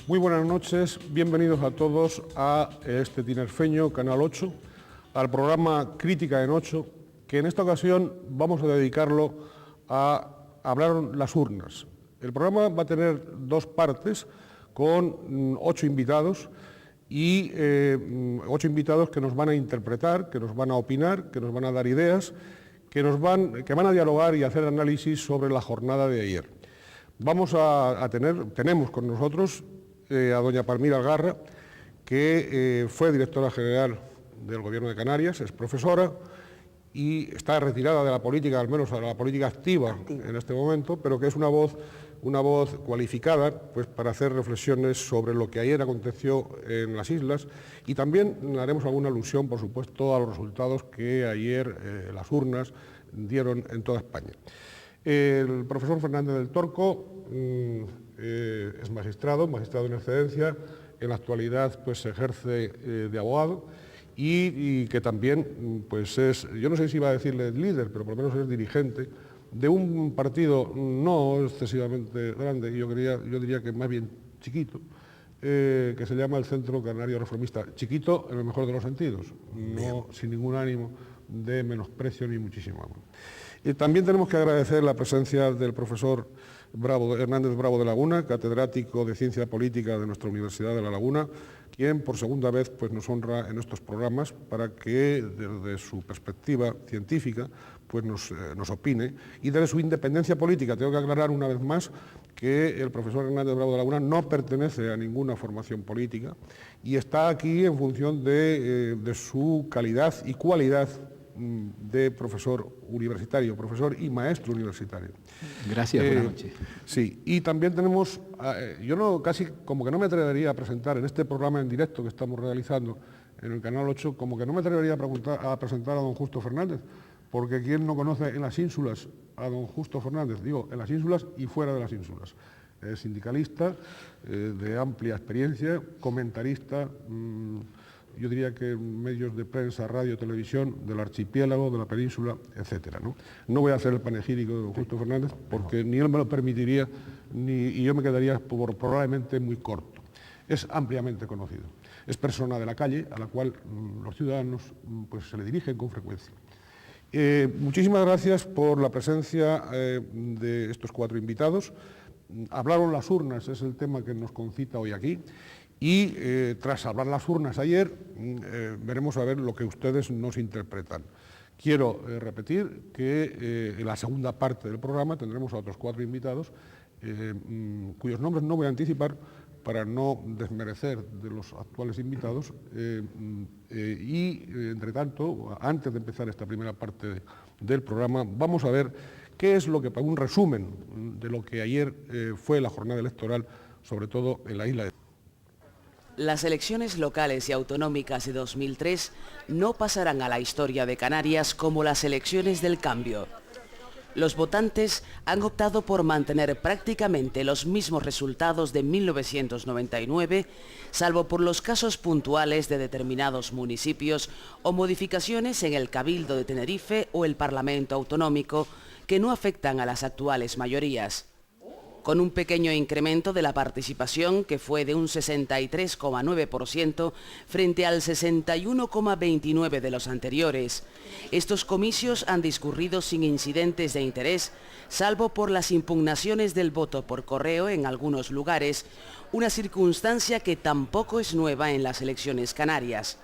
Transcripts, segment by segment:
Muy buenas noches, bienvenidos a todos a este tinerfeño Canal 8, al programa Crítica en 8, que en esta ocasión vamos a dedicarlo a hablar las urnas. El programa va a tener dos partes con 8 invitados y 8 invitados que nos van a interpretar, que nos van a opinar, que nos van a dar ideas, que van a dialogar y hacer análisis sobre la jornada de ayer. Tenemos con nosotros a doña Palmira Algarra, que fue directora general del Gobierno de Canarias, es profesora y está retirada de la política, al menos de la política activa en este momento, pero que es una voz cualificada pues, para hacer reflexiones sobre lo que ayer aconteció en las islas, y también haremos alguna alusión, por supuesto, a los resultados que ayer las urnas dieron en toda España. El profesor Fernández del Torco es magistrado en excedencia, en la actualidad pues ejerce de abogado y que también pues es, yo no sé si iba a decirle líder, pero por lo menos es dirigente de un partido no excesivamente grande, yo diría que más bien chiquito, que se llama el Centro Canario Reformista. Chiquito en el mejor de los sentidos, no sin ningún ánimo de menosprecio ni muchísimo más. También tenemos que agradecer la presencia del profesor Hernández Bravo de Laguna, catedrático de Ciencia Política de nuestra Universidad de La Laguna, quien por segunda vez pues, nos honra en estos programas para que desde su perspectiva científica pues, nos opine, y desde su independencia política. Tengo que aclarar una vez más que el profesor Hernández Bravo de Laguna no pertenece a ninguna formación política y está aquí en función de su calidad y cualidad de profesor universitario, profesor y maestro universitario. Gracias, buenas noches. Sí, y también tenemos, casi como que no me atrevería a presentar en este programa en directo que estamos realizando en el Canal 8, como que no me atrevería a presentar a don Justo Fernández, porque ¿quién no conoce en las ínsulas a don Justo Fernández? Digo, en las ínsulas y fuera de las ínsulas. Es sindicalista, de amplia experiencia, comentarista, yo diría que medios de prensa, radio, televisión, del archipiélago, de la península, etcétera, ¿no? No voy a hacer el panegírico de don Justo Fernández porque ni él me lo permitiría y yo me quedaría probablemente muy corto. Es ampliamente conocido. Es persona de la calle a la cual los ciudadanos pues, se le dirigen con frecuencia. Muchísimas gracias por la presencia de estos 4 invitados. Hablaron las urnas, es el tema que nos concita hoy aquí. Y tras hablar las urnas ayer, veremos a ver lo que ustedes nos interpretan. Quiero repetir que en la segunda parte del programa tendremos a otros 4 invitados, cuyos nombres no voy a anticipar para no desmerecer de los actuales invitados, entre tanto, antes de empezar esta primera parte del programa, vamos a ver qué es lo que, un resumen de lo que ayer fue la jornada electoral, sobre todo en la isla de... Las elecciones locales y autonómicas de 2003 no pasarán a la historia de Canarias como las elecciones del cambio. Los votantes han optado por mantener prácticamente los mismos resultados de 1999, salvo por los casos puntuales de determinados municipios o modificaciones en el Cabildo de Tenerife o el Parlamento Autonómico que no afectan a las actuales mayorías. Con un pequeño incremento de la participación que fue de un 63,9% frente al 61,29% de los anteriores. Estos comicios han discurrido sin incidentes de interés, salvo por las impugnaciones del voto por correo en algunos lugares, una circunstancia que tampoco es nueva en las elecciones canarias.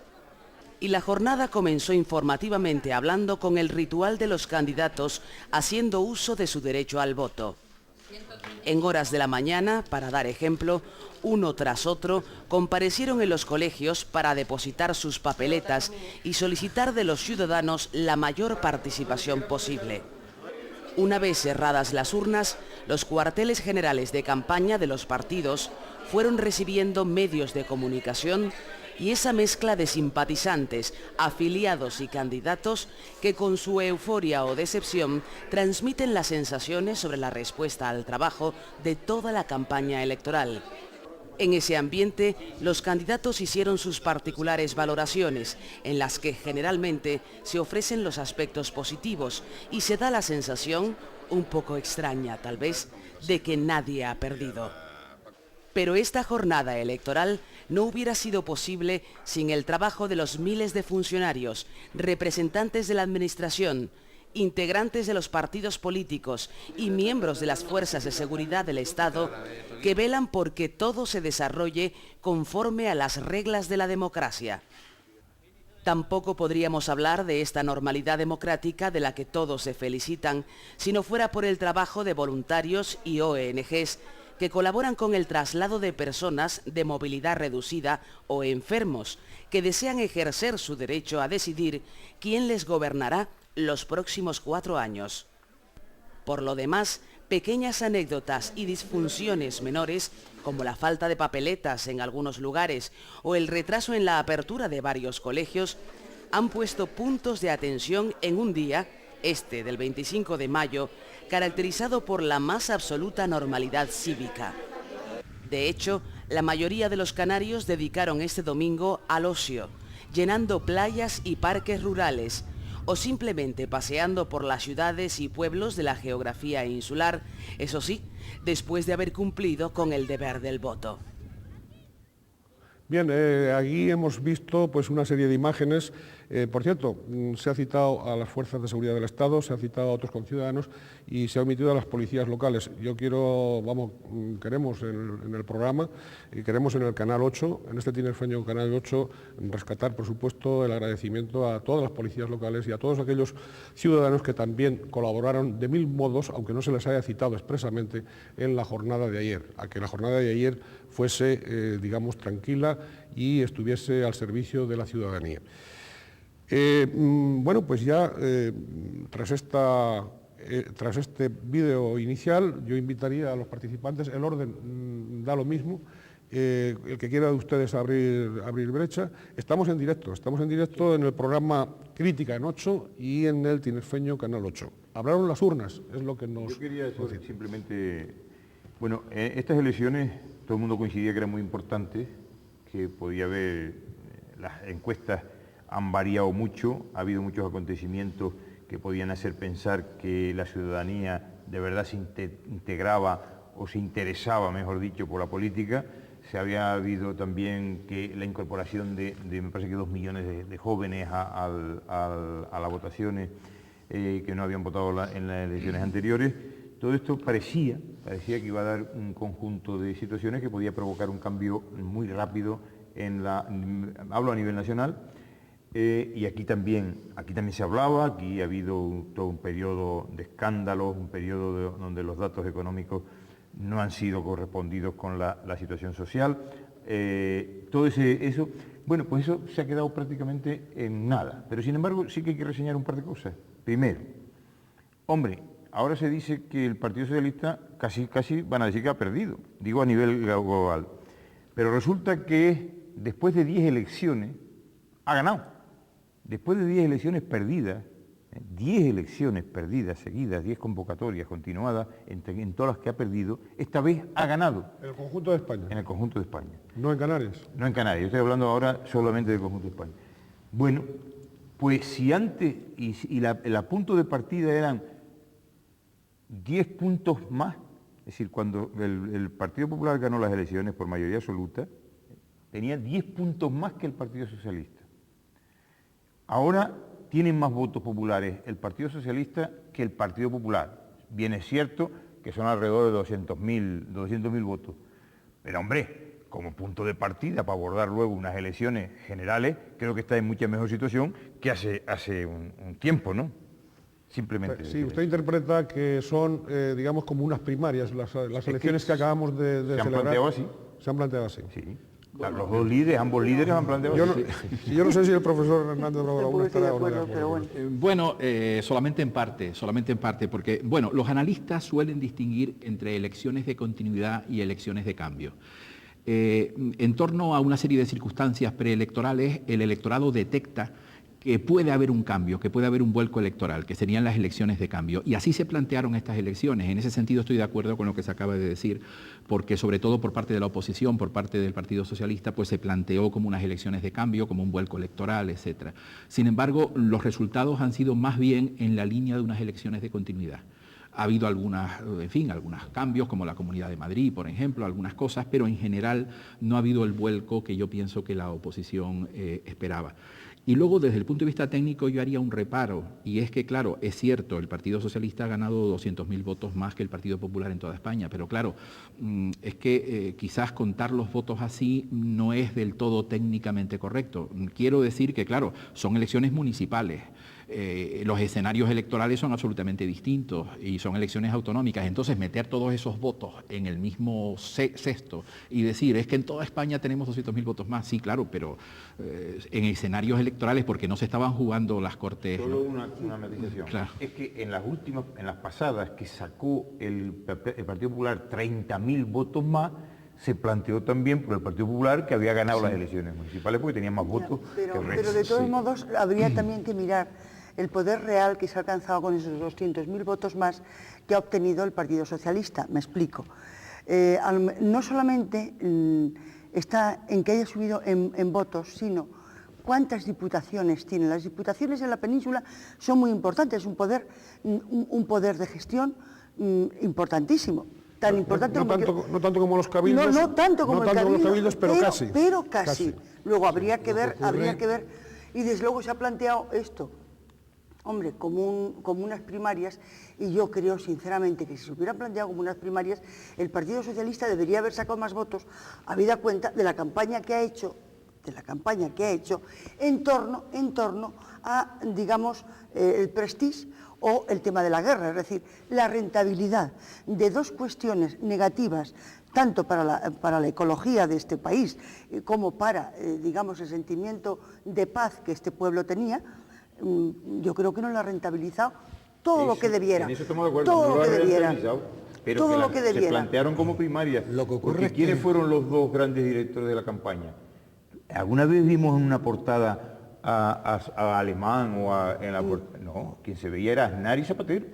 Y la jornada comenzó informativamente hablando con el ritual de los candidatos haciendo uso de su derecho al voto. En horas de la mañana, para dar ejemplo, uno tras otro comparecieron en los colegios para depositar sus papeletas y solicitar de los ciudadanos la mayor participación posible. Una vez cerradas las urnas, los cuarteles generales de campaña de los partidos fueron recibiendo medios de comunicación y esa mezcla de simpatizantes, afiliados y candidatos que con su euforia o decepción transmiten las sensaciones sobre la respuesta al trabajo de toda la campaña electoral. En ese ambiente, los candidatos hicieron sus particulares valoraciones, en las que generalmente se ofrecen los aspectos positivos y se da la sensación, un poco extraña tal vez, de que nadie ha perdido. Pero esta jornada electoral no hubiera sido posible sin el trabajo de los miles de funcionarios, representantes de la Administración, integrantes de los partidos políticos y miembros de las fuerzas de seguridad del Estado que velan por que todo se desarrolle conforme a las reglas de la democracia. Tampoco podríamos hablar de esta normalidad democrática de la que todos se felicitan si no fuera por el trabajo de voluntarios y ONGs que colaboran con el traslado de personas de movilidad reducida o enfermos que desean ejercer su derecho a decidir quién les gobernará los próximos 4 años. Por lo demás, pequeñas anécdotas y disfunciones menores, como la falta de papeletas en algunos lugares o el retraso en la apertura de varios colegios, han puesto puntos de atención en un día, este del 25 de mayo, caracterizado por la más absoluta normalidad cívica. De hecho, la mayoría de los canarios dedicaron este domingo al ocio, llenando playas y parques rurales, o simplemente paseando por las ciudades y pueblos de la geografía insular, eso sí, después de haber cumplido con el deber del voto. Bien, aquí hemos visto pues, una serie de imágenes. Por cierto, se ha citado a las fuerzas de seguridad del Estado, se ha citado a otros conciudadanos y se ha omitido a las policías locales. Yo queremos en el programa y queremos en el Canal 8, en este Tinerfeño Canal 8, rescatar, por supuesto, el agradecimiento a todas las policías locales y a todos aquellos ciudadanos que también colaboraron de mil modos, aunque no se les haya citado expresamente, en la jornada de ayer, a que la jornada de ayer fuese, digamos, tranquila y estuviese al servicio de la ciudadanía. Bueno, pues ya tras este vídeo inicial, yo invitaría a los participantes, el orden da lo mismo, el que quiera de ustedes abrir brecha. Estamos en directo en el programa Crítica en 8 y en el Tinerfeño Canal 8. Hablaron las urnas, es lo que nos... Yo quería decir simplemente, bueno, estas elecciones todo el mundo coincidía que eran muy importantes, que podía haber, las encuestas han variado mucho, ha habido muchos acontecimientos que podían hacer pensar que la ciudadanía de verdad se integraba o se interesaba, mejor dicho, por la política. Se había habido también que la incorporación de me parece que 2 millones de jóvenes a las votaciones que no habían votado en las elecciones anteriores. Todo esto parecía que iba a dar un conjunto de situaciones que podía provocar un cambio muy rápido hablo a nivel nacional, y aquí también se hablaba, aquí ha habido todo un periodo de escándalos, un periodo donde los datos económicos no han sido correspondidos con la situación social. Todo eso, bueno, pues eso se ha quedado prácticamente en nada, pero sin embargo sí que hay que reseñar un par de cosas. Primero, hombre, ahora se dice que el Partido Socialista casi van a decir que ha perdido, digo a nivel global, pero resulta que después de 10 elecciones ha ganado. Después de 10 elecciones perdidas, 10 elecciones perdidas seguidas, 10 convocatorias continuadas en todas las que ha perdido, esta vez ha ganado. ¿En el conjunto de España? En el conjunto de España. ¿No en Canarias? No en Canarias, yo estoy hablando ahora solamente del conjunto de España. Bueno, pues si antes, el punto de partida eran 10 puntos más, es decir, cuando el Partido Popular ganó las elecciones por mayoría absoluta, tenía 10 puntos más que el Partido Socialista. Ahora tienen más votos populares el Partido Socialista que el Partido Popular. Bien es cierto que son alrededor de 200.000 votos. Pero hombre, como punto de partida para abordar luego unas elecciones generales, creo que está en mucha mejor situación que hace un tiempo, ¿no? Simplemente. Sí, usted interpreta que son, digamos, como unas primarias, las elecciones que acabamos de celebrar. ¿Se han planteado así? Se han planteado así. Sí. Bueno, los dos líderes, ambos líderes han planteado así. Yo no sé si el profesor Hernández Bravo estará o no. Bueno, solamente en parte, porque, bueno, los analistas suelen distinguir entre elecciones de continuidad y elecciones de cambio. En torno a una serie de circunstancias preelectorales, el electorado detecta que puede haber un cambio, que puede haber un vuelco electoral, que serían las elecciones de cambio. Y así se plantearon estas elecciones. En ese sentido estoy de acuerdo con lo que se acaba de decir, porque sobre todo por parte de la oposición, por parte del Partido Socialista, pues se planteó como unas elecciones de cambio, como un vuelco electoral, etc. Sin embargo, los resultados han sido más bien en la línea de unas elecciones de continuidad. Ha habido algunos cambios, como la Comunidad de Madrid, por ejemplo, algunas cosas, pero en general no ha habido el vuelco que yo pienso que la oposición esperaba. Y luego, desde el punto de vista técnico, yo haría un reparo, y es que, claro, es cierto, el Partido Socialista ha ganado 200.000 votos más que el Partido Popular en toda España, pero claro, es que quizás contar los votos así no es del todo técnicamente correcto. Quiero decir que, claro, son elecciones municipales. Los escenarios electorales son absolutamente distintos y son elecciones autonómicas. Entonces, meter todos esos votos en el mismo cesto y decir, es que en toda España tenemos 200.000 votos más, sí, claro, pero en escenarios electorales, porque no se estaban jugando las Cortes. Solo una matización. Claro. Es que en las pasadas, que sacó el Partido Popular 30.000 votos más, se planteó también por el Partido Popular que había ganado las elecciones municipales porque tenía más votos que el resto. Pero de todos modos habría también que mirar el poder real que se ha alcanzado con esos 200.000 votos más que ha obtenido el Partido Socialista. Me explico. No solamente está en que haya subido en votos, sino cuántas diputaciones tienen. Las diputaciones en la península son muy importantes, un poder de gestión importantísimo. Tan importante no tanto como los cabildos. No tanto como el cabildo, los cabildos, pero casi. Luego habría que ver, y desde luego se ha planteado esto, hombre, como unas primarias, y yo creo sinceramente que si se hubiera planteado como unas primarias, el Partido Socialista debería haber sacado más votos, habida cuenta de la campaña que ha hecho, en torno a, digamos, el prestige o el tema de la guerra, es decir, la rentabilidad de dos cuestiones negativas, tanto para la ecología de este país como para, digamos, el sentimiento de paz que este pueblo tenía. Yo creo que no lo ha rentabilizado todo lo que debiera. En eso estamos de acuerdo, todo no lo que debiera. Pero todo lo que debiera. Se plantearon como primarias. Lo que ocurre porque es que... ¿quiénes fueron los dos grandes directores de la campaña? ¿Alguna vez vimos en una portada a Alemán no, quien se veía era Aznar y Zapatero.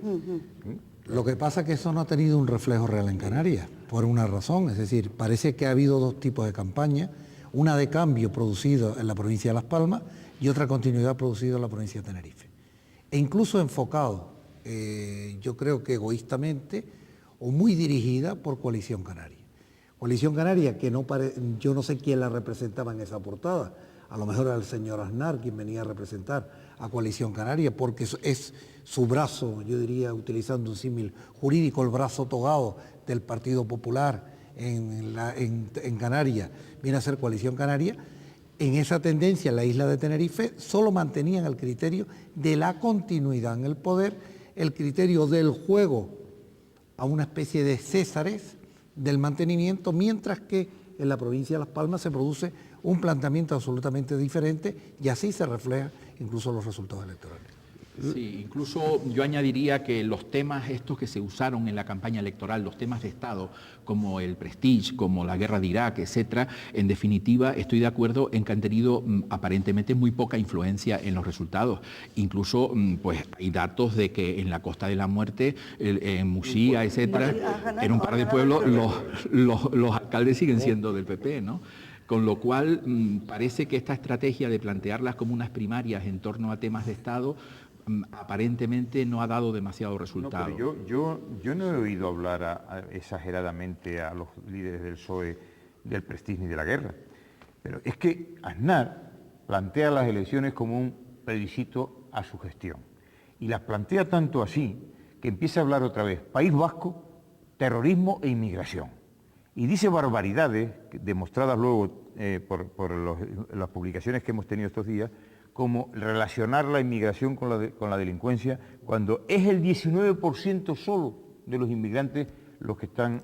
Lo que pasa es que eso no ha tenido un reflejo real en Canarias, por una razón, es decir, parece que ha habido dos tipos de campaña, una de cambio producido en la provincia de Las Palmas y otra continuidad producida en la provincia de Tenerife. E incluso enfocado, yo creo que egoístamente, o muy dirigida por Coalición Canaria. Coalición Canaria, que yo no sé quién la representaba en esa portada, a lo mejor era el señor Aznar quien venía a representar a Coalición Canaria, porque es su brazo, yo diría, utilizando un símil jurídico, el brazo togado del Partido Popular en Canarias, viene a ser Coalición Canaria. En esa tendencia, en la isla de Tenerife, solo mantenían el criterio de la continuidad en el poder, el criterio del juego a una especie de césares del mantenimiento, mientras que en la provincia de Las Palmas se produce un planteamiento absolutamente diferente y así se refleja incluso los resultados electorales. Sí, incluso yo añadiría que los temas estos que se usaron en la campaña electoral, los temas de Estado, como el Prestige, como la guerra de Irak, etcétera, en definitiva estoy de acuerdo en que han tenido aparentemente muy poca influencia en los resultados. Incluso pues hay datos de que en la Costa de la Muerte, en Muxía, etcétera, en un par de pueblos los alcaldes siguen siendo del PP, ¿no? Con lo cual parece que esta estrategia de plantearlas como unas primarias en torno a temas de Estado aparentemente no ha dado demasiado resultado. No, pero yo no he oído hablar exageradamente a los líderes del PSOE del Prestige ni de la guerra. Pero es que Aznar plantea las elecciones como un plebiscito a su gestión. Y las plantea tanto así que empieza a hablar otra vez País Vasco, terrorismo e inmigración. Y dice barbaridades, demostradas luego por las publicaciones que hemos tenido estos días, como relacionar la inmigración con la delincuencia, cuando es el 19% solo de los inmigrantes los que están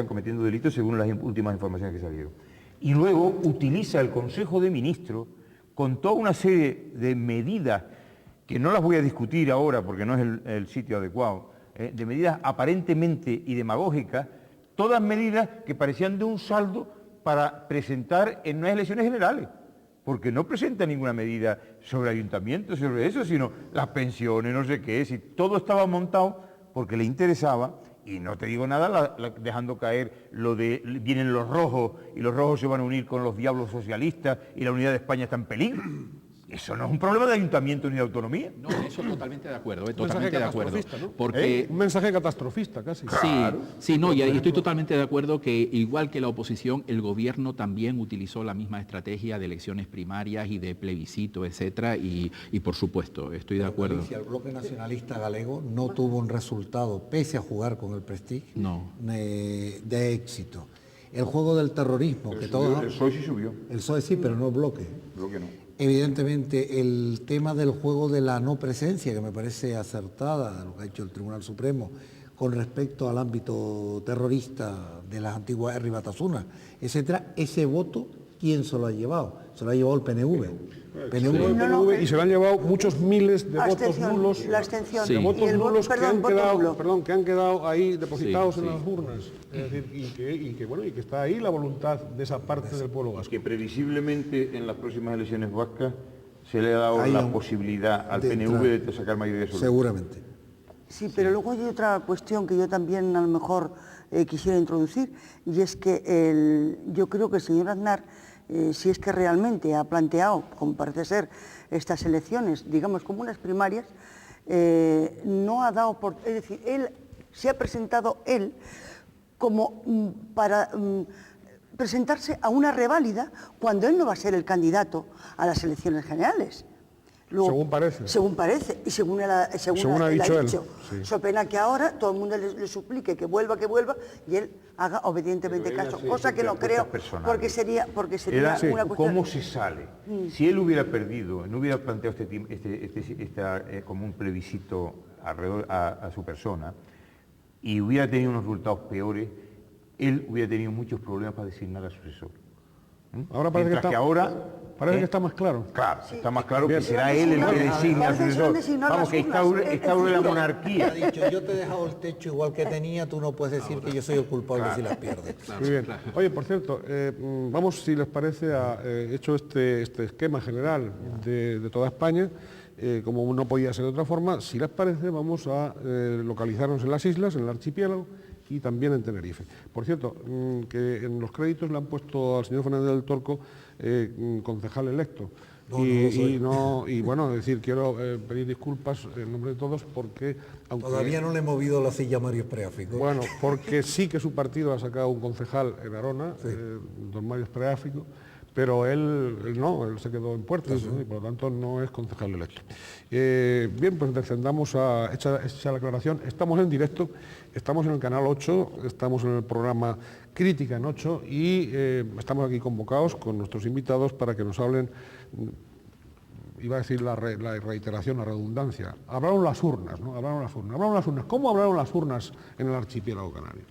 cometiendo delitos según las últimas informaciones que salieron. Y luego utiliza el Consejo de Ministros con toda una serie de medidas, que no las voy a discutir ahora porque no es el sitio adecuado, de medidas aparentemente y demagógicas, todas medidas que parecían de un saldo para presentar en unas elecciones generales, porque no presenta ninguna medida sobre ayuntamientos, sobre eso, sino las pensiones, no sé qué, si todo estaba montado porque le interesaba, y no te digo nada dejando caer lo de vienen los rojos y los rojos se van a unir con los diablos socialistas y la unidad de España está en peligro. Eso no es un problema de ayuntamiento ni de autonomía. No, eso totalmente de acuerdo, mensaje totalmente de acuerdo. catastrofista, ¿no? Porque Un mensaje catastrofista, casi. Sí, no, y estoy totalmente de acuerdo que igual que la oposición, el gobierno también utilizó la misma estrategia de elecciones primarias y de plebiscito, etcétera, y por supuesto, estoy de acuerdo. Galicia, el bloque nacionalista galego no tuvo un resultado, pese a jugar con el Prestige, de éxito. El juego del terrorismo, Pero que subió, todos... el PSOE sí subió. El PSOE sí, pero no el bloque. El bloque no. Evidentemente, el tema del juego de la no presencia, que me parece acertada, lo que ha hecho el Tribunal Supremo, con respecto al ámbito terrorista de las antiguas Herri Batasuna, etcétera, ese voto, ¿quién se lo ha llevado? Se lo ha llevado el PNV. Y se le han llevado muchos miles de votos nulos. La abstención. De votos nulos Perdón, que han quedado ahí depositados Sí, en sí. las urnas. Es decir, y que está ahí la voluntad de esa parte del pueblo vasco. Que previsiblemente en las próximas elecciones vascas se le ha dado Hay la un- posibilidad al de PNV entrar. de sacar mayoría absoluta. Seguramente. Sí, pero luego hay otra cuestión que yo también a lo mejor quisiera introducir, y es que yo creo que el señor Aznar, si es que realmente ha planteado, como parece ser, estas elecciones, digamos, como unas primarias, no ha dado por... Es decir, él se ha presentado como para presentarse a una reválida cuando él no va a ser el candidato a las elecciones generales. Luego, Según parece. Según parece, y según ha dicho él, sí. So pena que ahora todo el mundo le suplique que vuelva, y él haga obedientemente Pero caso, él hace cosa que no apuestas creo, personales. porque sería Era una cuestión... cómo se sale. Si él hubiera perdido, no hubiera planteado como un plebiscito alrededor a su persona y hubiera tenido unos resultados peores, él hubiera tenido muchos problemas para designar a su sucesor. Ahora parece Mientras que ahora que está más claro. Claro, está más claro Bien. que será él el que designa al Parece que se han sucesor. designado Vamos, que las urnas. instaure la monarquía. Ha dicho, yo te he dejado el techo igual que tenía, tú no puedes decir que yo soy el culpable si las pierdes. Muy bien. Oye, por cierto, vamos, si les parece, a hecho este esquema general de toda España, como no podía ser de otra forma, si les parece, vamos a localizarnos en las islas, en el archipiélago y también en Tenerife. Por cierto, que en los créditos le han puesto al señor Fernández del Torco concejal electo. Y bueno, es decir, quiero pedir disculpas en nombre de todos porque... Aunque, Todavía no le he movido la silla a Mario Espreáfico. bueno, porque sí que su partido ha sacado un concejal en Arona, don Mario Espreáfico, pero él no, él se quedó en Puertas, ¿no? Y por lo tanto no es concejal electo. Bien, pues descendamos a hecha la aclaración. Estamos en directo, estamos en el canal 8, estamos en el programa Crítica en 8 y estamos aquí convocados con nuestros invitados para que nos hablen, iba a decir la reiteración, la redundancia. Hablaron las urnas, ¿no? Hablaron las urnas. ¿Cómo hablaron las urnas en el archipiélago canario?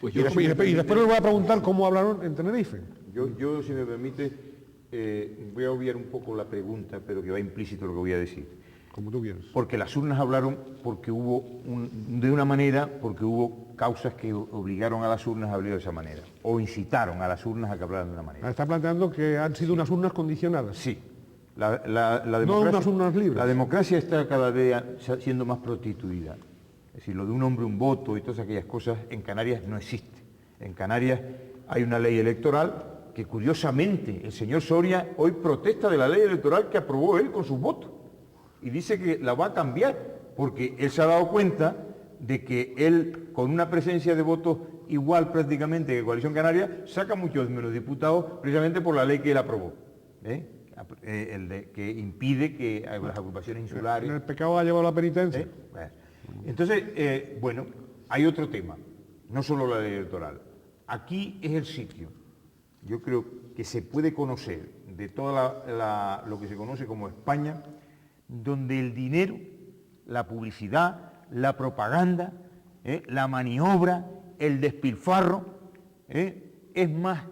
Pues Y después les voy a preguntar cómo hablaron en Tenerife. Yo, si me permite, voy a obviar un poco la pregunta, pero que va implícito lo que voy a decir. Como tú quieres. Porque las urnas hablaron porque hubo, de una manera, porque hubo causas que obligaron a las urnas a hablar de esa manera, o incitaron a las urnas a que hablaran de una manera. Está planteando que han sido unas urnas condicionadas. Sí. La democracia, No unas urnas libres. La democracia está cada día siendo más prostituida. Es decir, lo de un hombre, un voto y todas aquellas cosas en Canarias no existe. En Canarias hay una ley electoral que curiosamente el señor Soria hoy protesta de la ley electoral que aprobó él con sus votos. Y dice que la va a cambiar, porque él se ha dado cuenta de que él, con una presencia de votos igual prácticamente que Coalición Canaria, saca muchos menos diputados precisamente por la ley que él aprobó. Que impide que las agrupaciones insulares... El pecado ha llevado a la penitencia. Entonces, bueno, hay otro tema, no solo la ley electoral. Aquí es el sitio, yo creo que se puede conocer de toda lo que se conoce como España, donde el dinero, la publicidad, la propaganda, la maniobra, el despilfarro, es más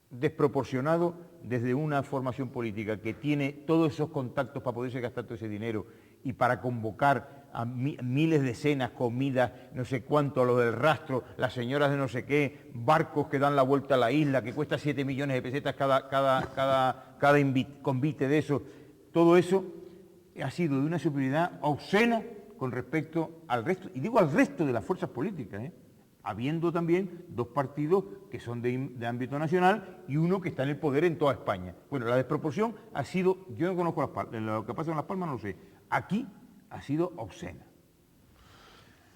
desproporcionado desde una formación política que tiene todos esos contactos para poderse gastar todo ese dinero y para convocar a miles de cenas, comidas, no sé cuánto, a lo del rastro, las señoras de no sé qué, barcos que dan la vuelta a la isla, que cuesta 7 millones de pesetas cada convite de eso. Todo eso ha sido de una superioridad obscena con respecto al resto, y digo al resto de las fuerzas políticas, habiendo también dos partidos que son de ámbito nacional y uno que está en el poder en toda España. Bueno, la desproporción ha sido, yo no conozco lo que pasa en Las Palmas, no lo sé, aquí ha sido obscena.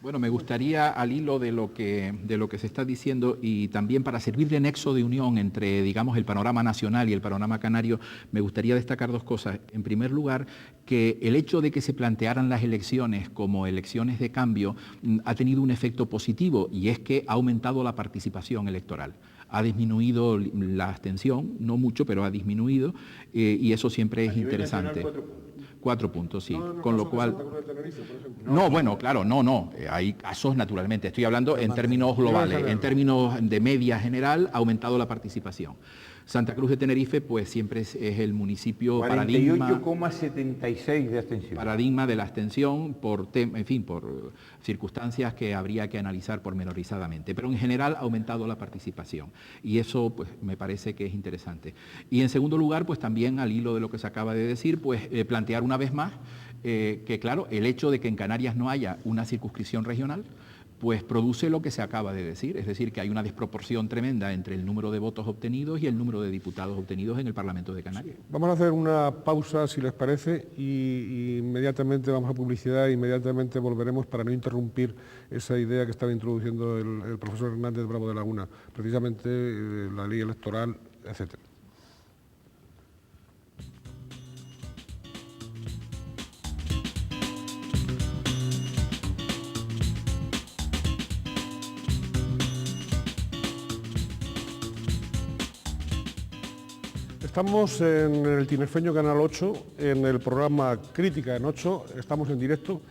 Bueno, me gustaría, al hilo de lo que se está diciendo y también para servir de nexo de unión entre, digamos, el panorama nacional y el panorama canario, me gustaría destacar dos cosas. En primer lugar, que el hecho de que se plantearan las elecciones como elecciones de cambio ha tenido un efecto positivo, y es que ha aumentado la participación electoral. Ha disminuido la abstención, no mucho, pero ha disminuido, y eso siempre es interesante. 4 puntos, sí. Con lo cual... No, bueno, claro, no. Hay casos, naturalmente. Estoy hablando en términos globales. En términos de media general, ha aumentado la participación. Santa Cruz de Tenerife, pues siempre es el municipio 48,76 de abstención. Paradigma de la abstención por circunstancias que habría que analizar pormenorizadamente. Pero en general ha aumentado la participación. Y eso, pues, me parece que es interesante. Y en segundo lugar, pues también al hilo de lo que se acaba de decir, pues plantear una vez más que, claro, el hecho de que en Canarias no haya una circunscripción regional, pues produce lo que se acaba de decir, es decir, que hay una desproporción tremenda entre el número de votos obtenidos y el número de diputados obtenidos en el Parlamento de Canarias. Vamos a hacer una pausa, si les parece, y inmediatamente vamos a publicidad e inmediatamente volveremos para no interrumpir esa idea que estaba introduciendo el profesor Hernández Bravo de Laguna, precisamente la ley electoral, etcétera. Estamos en el tinerfeño Canal 8, en el programa Crítica en 8, estamos en directo,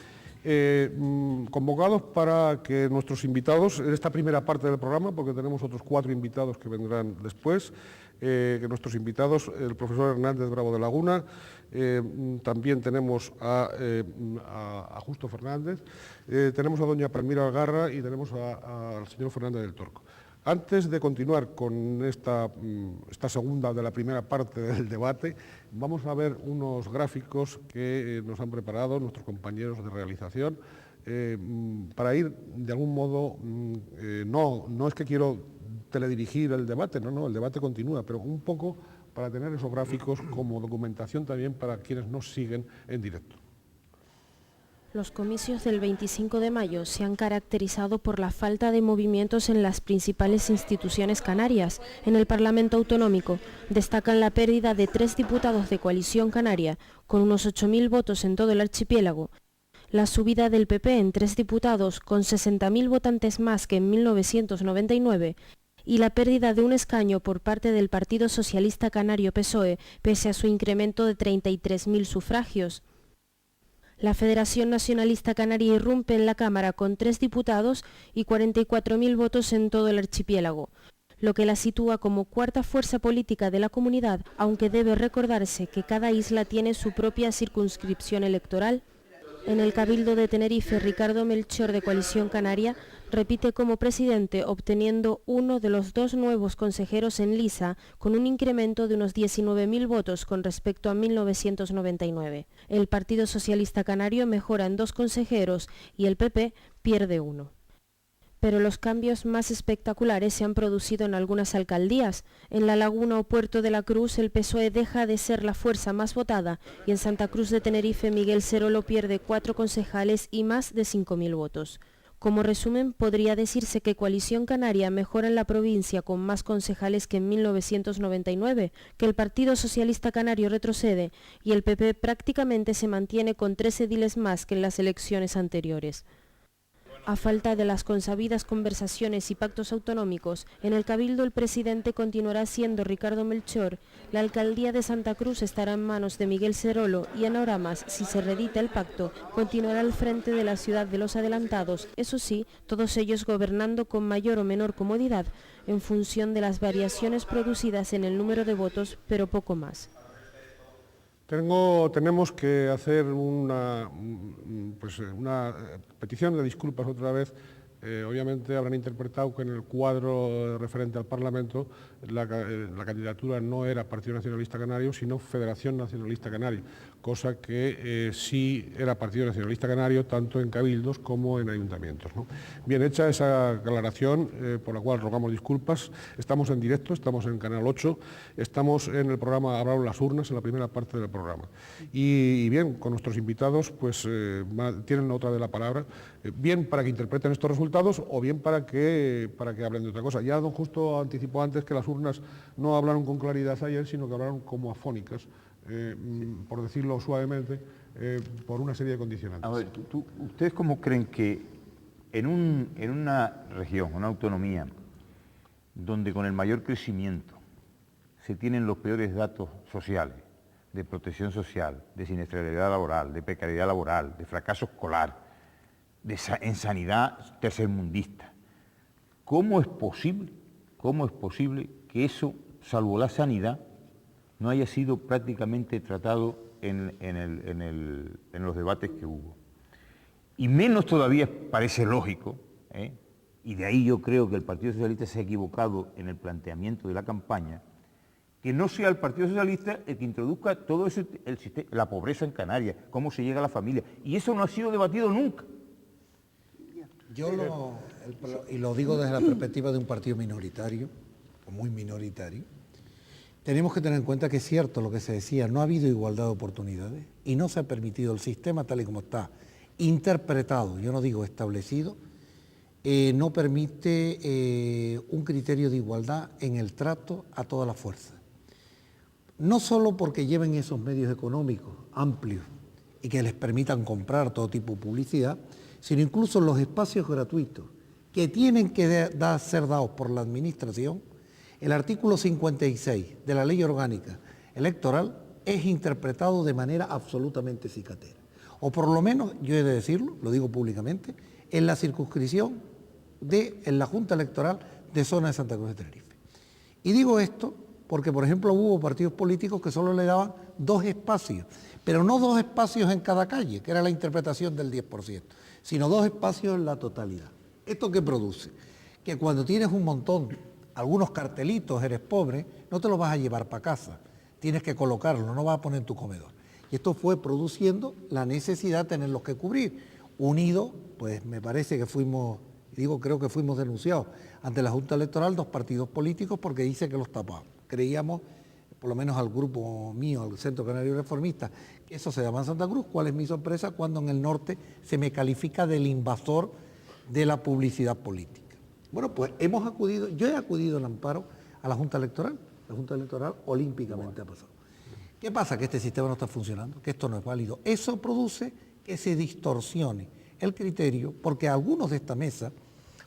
convocados para que nuestros invitados, en esta primera parte del programa, porque tenemos otros 4 invitados que vendrán después, que nuestros invitados, el profesor Hernández Bravo de Laguna, también tenemos a Justo Fernández, tenemos a doña Palmira Algarra y tenemos al señor Fernández del Torco. Antes de continuar con esta segunda de la primera parte del debate, vamos a ver unos gráficos que nos han preparado nuestros compañeros de realización para ir, de algún modo, no es que quiero teledirigir el debate, no, el debate continúa, pero un poco para tener esos gráficos como documentación también para quienes nos siguen en directo. Los comicios del 25 de mayo se han caracterizado por la falta de movimientos en las principales instituciones canarias. En el Parlamento Autonómico destacan la pérdida de 3 diputados de Coalición Canaria, con unos 8.000 votos en todo el archipiélago, la subida del PP en 3 diputados, con 60.000 votantes más que en 1999, y la pérdida de un escaño por parte del Partido Socialista Canario PSOE, pese a su incremento de 33.000 sufragios. La Federación Nacionalista Canaria irrumpe en la Cámara con 3 diputados y 44.000 votos en todo el archipiélago, lo que la sitúa como 4ª fuerza política de la comunidad, aunque debe recordarse que cada isla tiene su propia circunscripción electoral. En el Cabildo de Tenerife, Ricardo Melchor, de Coalición Canaria, repite como presidente, obteniendo uno de los 2 nuevos consejeros en lisa, con un incremento de unos 19.000 votos con respecto a 1999. El Partido Socialista Canario mejora en 2 consejeros y el PP pierde 1. Pero los cambios más espectaculares se han producido en algunas alcaldías. En La Laguna o Puerto de la Cruz el PSOE deja de ser la fuerza más votada y en Santa Cruz de Tenerife Miguel Serolo pierde 4 concejales y más de 5.000 votos. Como resumen, podría decirse que Coalición Canaria mejora en la provincia con más concejales que en 1999, que el Partido Socialista Canario retrocede y el PP prácticamente se mantiene con 3 ediles más que en las elecciones anteriores. A falta de las consabidas conversaciones y pactos autonómicos, en el Cabildo el presidente continuará siendo Ricardo Melchor, la alcaldía de Santa Cruz estará en manos de Miguel Serolo y en Oramas, si se reedita el pacto, continuará al frente de la ciudad de los adelantados, eso sí, todos ellos gobernando con mayor o menor comodidad, en función de las variaciones producidas en el número de votos, pero poco más. Tenemos que hacer una petición de disculpas otra vez Obviamente habrán interpretado que en el cuadro referente al Parlamento la candidatura no era Partido Nacionalista Canario, sino Federación Nacionalista Canaria, cosa que sí era Partido Nacionalista Canario tanto en cabildos como en ayuntamientos, ¿no? Bien, hecha esa aclaración, por la cual rogamos disculpas, estamos en directo, estamos en Canal 8, estamos en el programa Hablaron las urnas, en la primera parte del programa. Y bien, con nuestros invitados, pues tienen otra de la palabra, bien para que interpreten estos resultados o bien para que hablen de otra cosa. Ya don Justo anticipó antes que las urnas no hablaron con claridad ayer, sino que hablaron como afónicas, por decirlo suavemente, por una serie de condicionantes. A ver, ¿ustedes cómo creen que en una región, una autonomía, donde con el mayor crecimiento se tienen los peores datos sociales, de protección social, de siniestralidad laboral, de precariedad laboral, de fracaso escolar, en sanidad tercermundista, ¿cómo es posible que eso, salvo la sanidad, no haya sido prácticamente tratado en los debates que hubo? Y menos todavía parece lógico, y de ahí yo creo que el Partido Socialista se ha equivocado en el planteamiento de la campaña, que no sea el Partido Socialista el que introduzca todo eso, la pobreza en Canarias, cómo se llega a la familia, y eso no ha sido debatido nunca. Yo lo digo desde la perspectiva de un partido minoritario, o muy minoritario. Tenemos que tener en cuenta que es cierto lo que se decía, no ha habido igualdad de oportunidades y no se ha permitido el sistema tal y como está interpretado, yo no digo establecido, no permite un criterio de igualdad en el trato a todas las fuerzas. No solo porque lleven esos medios económicos amplios y que les permitan comprar todo tipo de publicidad, sino incluso los espacios gratuitos que tienen que ser dados por la Administración. El artículo 56 de la Ley Orgánica Electoral es interpretado de manera absolutamente cicatera. O por lo menos, yo he de decirlo, lo digo públicamente, en la circunscripción en la Junta Electoral de Zona de Santa Cruz de Tenerife. Y digo esto porque, por ejemplo, hubo partidos políticos que solo le daban 2 espacios, pero no 2 espacios en cada calle, que era la interpretación del 10%, sino 2 espacios en la totalidad. ¿Esto qué produce? Que cuando tienes un montón, algunos cartelitos, eres pobre, no te los vas a llevar para casa, tienes que colocarlo, no vas a poner en tu comedor. Y esto fue produciendo la necesidad de tenerlos que cubrir. Unido, pues me parece que creo que fuimos denunciados ante la Junta Electoral 2 partidos políticos porque dice que los tapaban. Creíamos, por lo menos al grupo mío, al Centro Canario Reformista, que eso se llama en Santa Cruz. ¿Cuál es mi sorpresa? Cuando en el norte se me califica del invasor de la publicidad política. Bueno, pues yo he acudido en amparo a la Junta Electoral. La Junta Electoral olímpicamente ha pasado. ¿Qué pasa? Que este sistema no está funcionando, que esto no es válido. Eso produce que se distorsione el criterio, porque algunos de esta mesa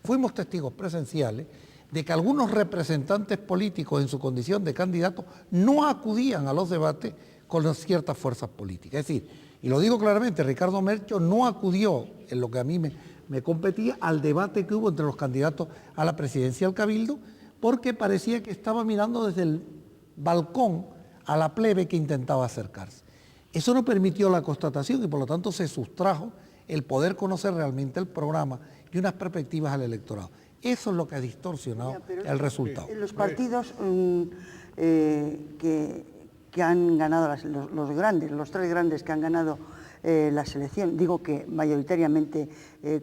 fuimos testigos presenciales de que algunos representantes políticos en su condición de candidatos no acudían a los debates con ciertas fuerzas políticas. Es decir, y lo digo claramente, Ricardo Mercho no acudió en lo que a mí me competía al debate que hubo entre los candidatos a la presidencia del Cabildo, porque parecía que estaba mirando desde el balcón a la plebe que intentaba acercarse. Eso no permitió la constatación y por lo tanto se sustrajo el poder conocer realmente el programa y unas perspectivas al electorado. Eso es lo que ha distorsionado el resultado. Los partidos que han ganado, los 3 grandes que han ganado la selección, digo que mayoritariamente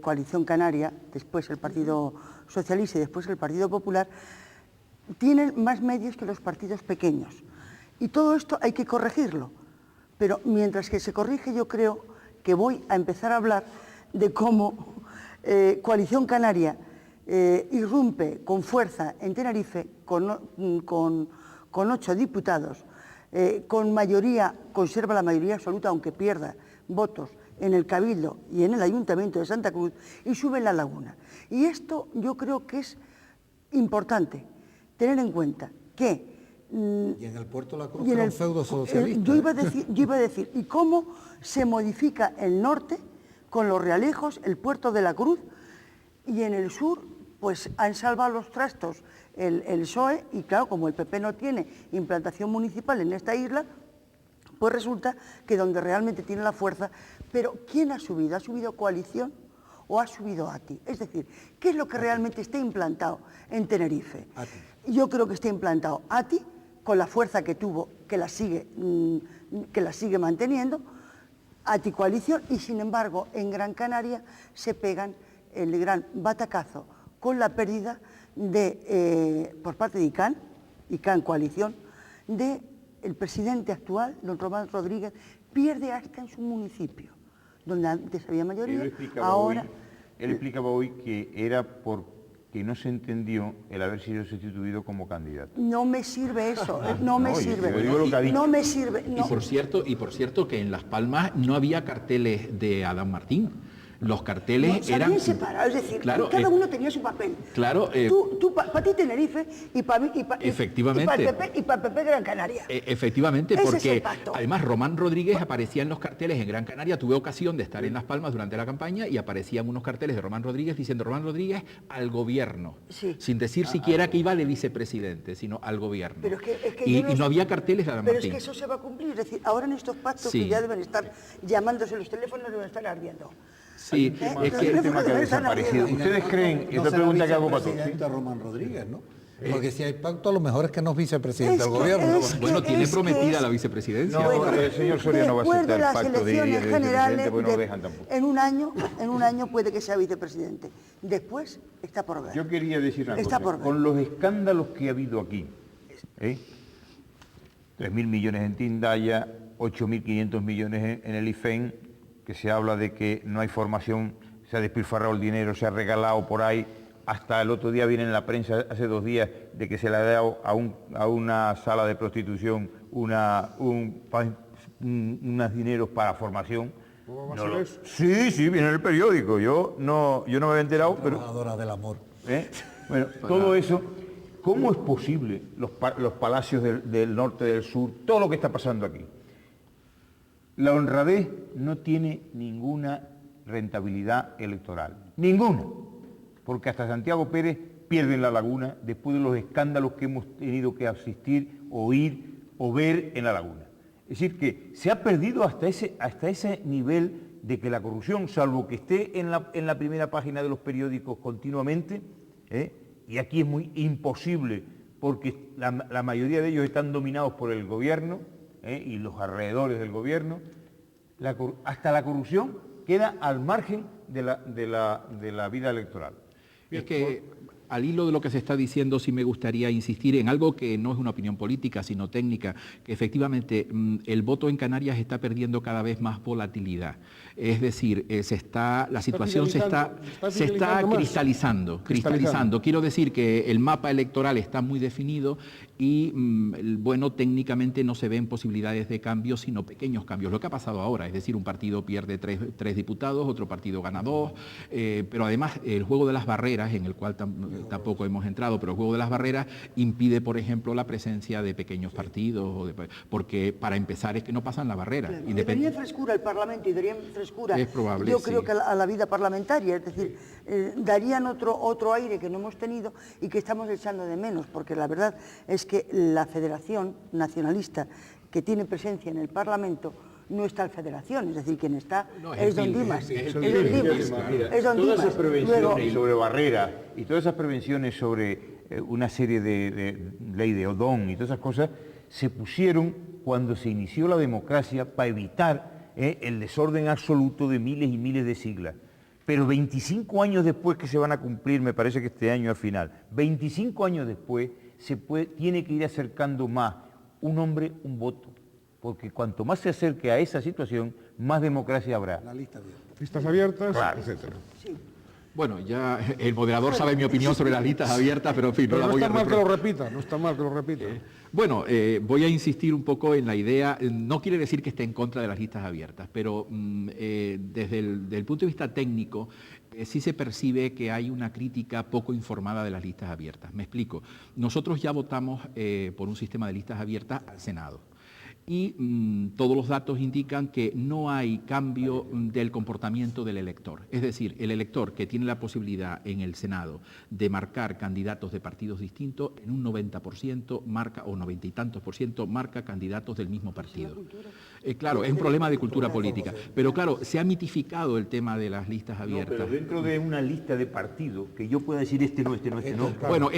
Coalición Canaria, después el Partido Socialista y después el Partido Popular, tienen más medios que los partidos pequeños. Y todo esto hay que corregirlo. Pero mientras que se corrige, yo creo que voy a empezar a hablar de cómo Coalición Canaria irrumpe con fuerza en Tenerife con 8 diputados, con mayoría, conserva la mayoría absoluta aunque pierda votos en el Cabildo y en el Ayuntamiento de Santa Cruz y sube en La Laguna. Y esto yo creo que es importante tener en cuenta que... Y en el Puerto de la Cruz era un feudo socialista. Yo iba a decir, ¿y cómo se modifica el norte con los Realejos, el Puerto de la Cruz, y en el sur pues han salvado los trastos el PSOE, y claro, como el PP no tiene implantación municipal en esta isla, pues resulta que donde realmente tiene la fuerza, pero ¿quién ha subido? ¿Ha subido Coalición o ha subido ATI? Es decir, ¿qué es lo que realmente está implantado en Tenerife? Yo creo que está implantado ATI, con la fuerza que tuvo, que la sigue manteniendo, ATI Coalición, y sin embargo en Gran Canaria se pegan el gran batacazo con la pérdida por parte de ICANN Coalición, del presidente actual, don Román Rodríguez, pierde hasta en su municipio, donde antes había mayoría, ahora... Él explicaba hoy que era porque no se entendió el haber sido sustituido como candidato. No me sirve eso, no me sirve. Yo digo lo que ha dicho. No me sirve. No. Y por cierto que en Las Palmas no había carteles de Adán Martín. Los carteles eran... bien separados, es decir, claro, cada uno tenía su papel. Claro. Tú para ti Tenerife y para mí... Efectivamente. Y para el PP Gran Canaria. Efectivamente, Ese porque es el pacto. además Román Rodríguez aparecía en los carteles en Gran Canaria. Tuve ocasión de estar en Las Palmas durante la campaña y aparecían unos carteles de Román Rodríguez diciendo Román Rodríguez al gobierno. Sí. Sin decir siquiera que iba de vicepresidente, sino al gobierno. Pero es que y no había carteles de Adán Pero Martín. es que eso se va a cumplir. Es decir, ahora en estos pactos que ya deben estar llamándose los teléfonos, deben estar ardiendo. Sí, es que el tema que ha desaparecido. ¿Ustedes creen? Y otra pregunta que hago para todos. Presidente Román Rodríguez, ¿no? Porque si hay pacto, a lo mejor es que no es vicepresidente del gobierno. Bueno, tiene prometida la vicepresidencia. No, el señor Soria no va a aceptar el pacto de vicepresidente, porque no lo dejan tampoco. En un año puede que sea vicepresidente. Después está por ver. Yo quería decir una cosa. Con los escándalos que ha habido aquí, 3.000 millones en Tindaya, 8.500 millones en el IFEN, que se habla de que no hay formación, se ha despilfarrado el dinero, se ha regalado por ahí, hasta el otro día viene en la prensa, hace 2 días, de que se le ha dado a una sala de prostitución unos dineros para formación. Sí, viene en el periódico, yo no me había enterado, pero... Trabajadora del amor. Bueno, todo eso, ¿cómo es posible los palacios del norte, del sur, todo lo que está pasando aquí? La honradez no tiene ninguna rentabilidad electoral, ninguna, porque hasta Santiago Pérez pierde en La Laguna después de los escándalos que hemos tenido que asistir, oír o ver en La Laguna. Es decir, que se ha perdido hasta ese nivel de que la corrupción, salvo que esté en la primera página de los periódicos continuamente, y aquí es muy imposible, porque la mayoría de ellos están dominados por el gobierno, y los alrededores del gobierno, hasta la corrupción queda al margen de la vida electoral. Es que al hilo de lo que se está diciendo, sí me gustaría insistir en algo que no es una opinión política, sino técnica, que efectivamente el voto en Canarias está perdiendo cada vez más volatilidad. Es decir, la situación se está cristalizando. Quiero decir que el mapa electoral está muy definido y, bueno, técnicamente no se ven posibilidades de cambio, sino pequeños cambios. Lo que ha pasado ahora, es decir, un partido pierde tres diputados, otro partido gana 2, pero además el juego de las barreras, en el cual tampoco hemos entrado, pero el juego de las barreras impide, por ejemplo, la presencia de pequeños partidos, porque para empezar es que no pasan la barrera. Claro, daría frescura al Parlamento y darían frescura, es probable, yo creo que a la vida parlamentaria, es decir, darían otro aire que no hemos tenido y que estamos echando de menos, porque la verdad es que la Federación Nacionalista que tiene presencia en el Parlamento no está en Federación, es decir, quien está es Don Dimas. Es Don Todas esas prevenciones Luego, sobre barreras y todas esas prevenciones sobre una serie de ley de Odón y todas esas cosas se pusieron cuando se inició la democracia para evitar el desorden absoluto de miles y miles de siglas. Pero 25 años después, que se van a cumplir, me parece que este año al final, 25 años después tiene que ir acercando más un hombre, un voto. Porque cuanto más se acerque a esa situación, más democracia habrá. La lista abierta. Listas abiertas, Claro. etcétera. sí. Bueno, ya el moderador sabe mi opinión sobre las listas abiertas, pero en fin, Pero no la no voy a está mal que lo reproducir. repita, no está mal que lo repita. Bueno, voy a insistir un poco en la idea, no quiere decir que esté en contra de las listas abiertas, pero desde el punto de vista técnico sí se percibe que hay una crítica poco informada de las listas abiertas. Me explico. Nosotros ya votamos por un sistema de listas abiertas al Senado. y todos los datos indican que no hay cambio del comportamiento del elector. Es decir, el elector que tiene la posibilidad en el Senado de marcar candidatos de partidos distintos, en un 90% marca, o 90 y tantos %, marca candidatos del mismo partido. Claro, es un problema de cultura política, pero claro, se ha mitificado el tema de las listas abiertas. No, pero dentro de una lista de partidos, que yo pueda decir este no. Bueno,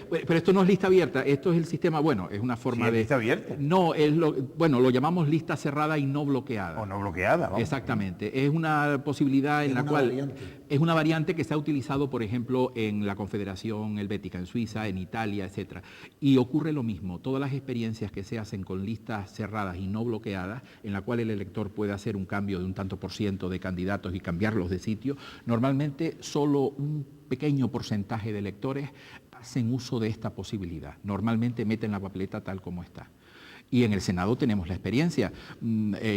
pero esto no es lista abierta, esto es el sistema, bueno, es una forma de... ¿Lista abierta? No, lo llamamos lista cerrada y no bloqueada. O no bloqueada, vamos. Exactamente, es una posibilidad en la cual... variante. Es una variante que se ha utilizado, por ejemplo, en la Confederación Helvética, en Suiza, en Italia, etc. Y ocurre lo mismo, todas las experiencias que se hacen con listas cerradas y no bloqueadas, en la cual el elector puede hacer un cambio de un tanto por ciento de candidatos y cambiarlos de sitio, normalmente solo un pequeño porcentaje de electores hacen uso de esta posibilidad. Normalmente meten la papeleta tal como está. Y en el Senado tenemos la experiencia.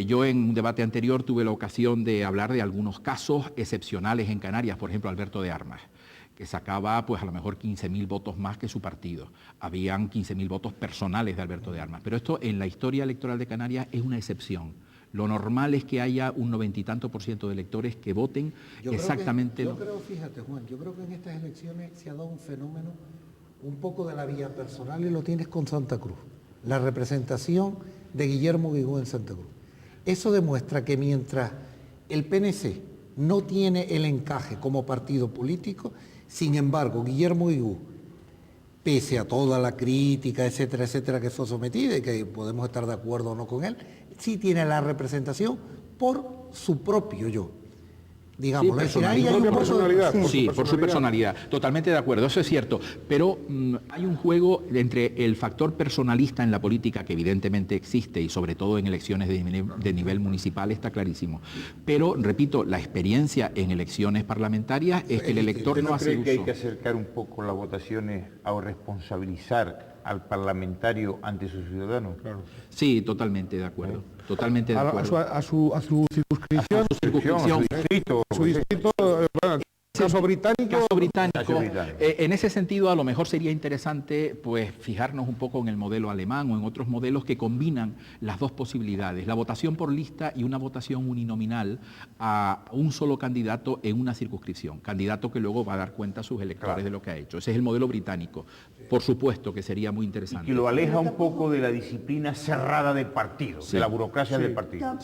Yo en un debate anterior tuve la ocasión de hablar de algunos casos excepcionales en Canarias, por ejemplo Alberto de Armas, que sacaba pues a lo mejor 15.000 votos más que su partido. Habían 15.000 votos personales de Alberto de Armas, pero esto en la historia electoral de Canarias es una excepción. Lo normal es que haya un 90 y tanto % de electores que voten exactamente... Fíjate Juan, yo creo que en estas elecciones se ha dado un fenómeno un poco de la vía personal y lo tienes con Santa Cruz. La representación de Guillermo Guigú en Santa Cruz. Eso demuestra que mientras el PNC no tiene el encaje como partido político, sin embargo, Guillermo Guigú, pese a toda la crítica, etcétera, etcétera, que fue sometida y que podemos estar de acuerdo o no con él, sí tiene la representación por su propio yo. Digamos, personalidad. Sí, por su personalidad. Totalmente de acuerdo, eso es cierto. Pero hay un juego entre el factor personalista en la política, que evidentemente existe, y sobre todo en elecciones de nivel municipal, está clarísimo. Pero, repito, la experiencia en elecciones parlamentarias es que el elector no hace uso. ¿Cree que hay que acercar un poco las votaciones a responsabilizar al parlamentario ante sus ciudadanos? Claro. Sí, totalmente de acuerdo. Totalmente de acuerdo. A su circunscripción, circunscripción, su distrito, bueno, caso británico. En ese sentido, a lo mejor sería interesante pues fijarnos un poco en el modelo alemán o en otros modelos que combinan las dos posibilidades, la votación por lista y una votación uninominal a un solo candidato en una circunscripción, candidato que luego va a dar cuenta a sus electores de lo que ha hecho. Ese es el modelo británico. Por supuesto que sería muy interesante. Y que lo aleja un poco de la disciplina cerrada del partido, de la burocracia del partido.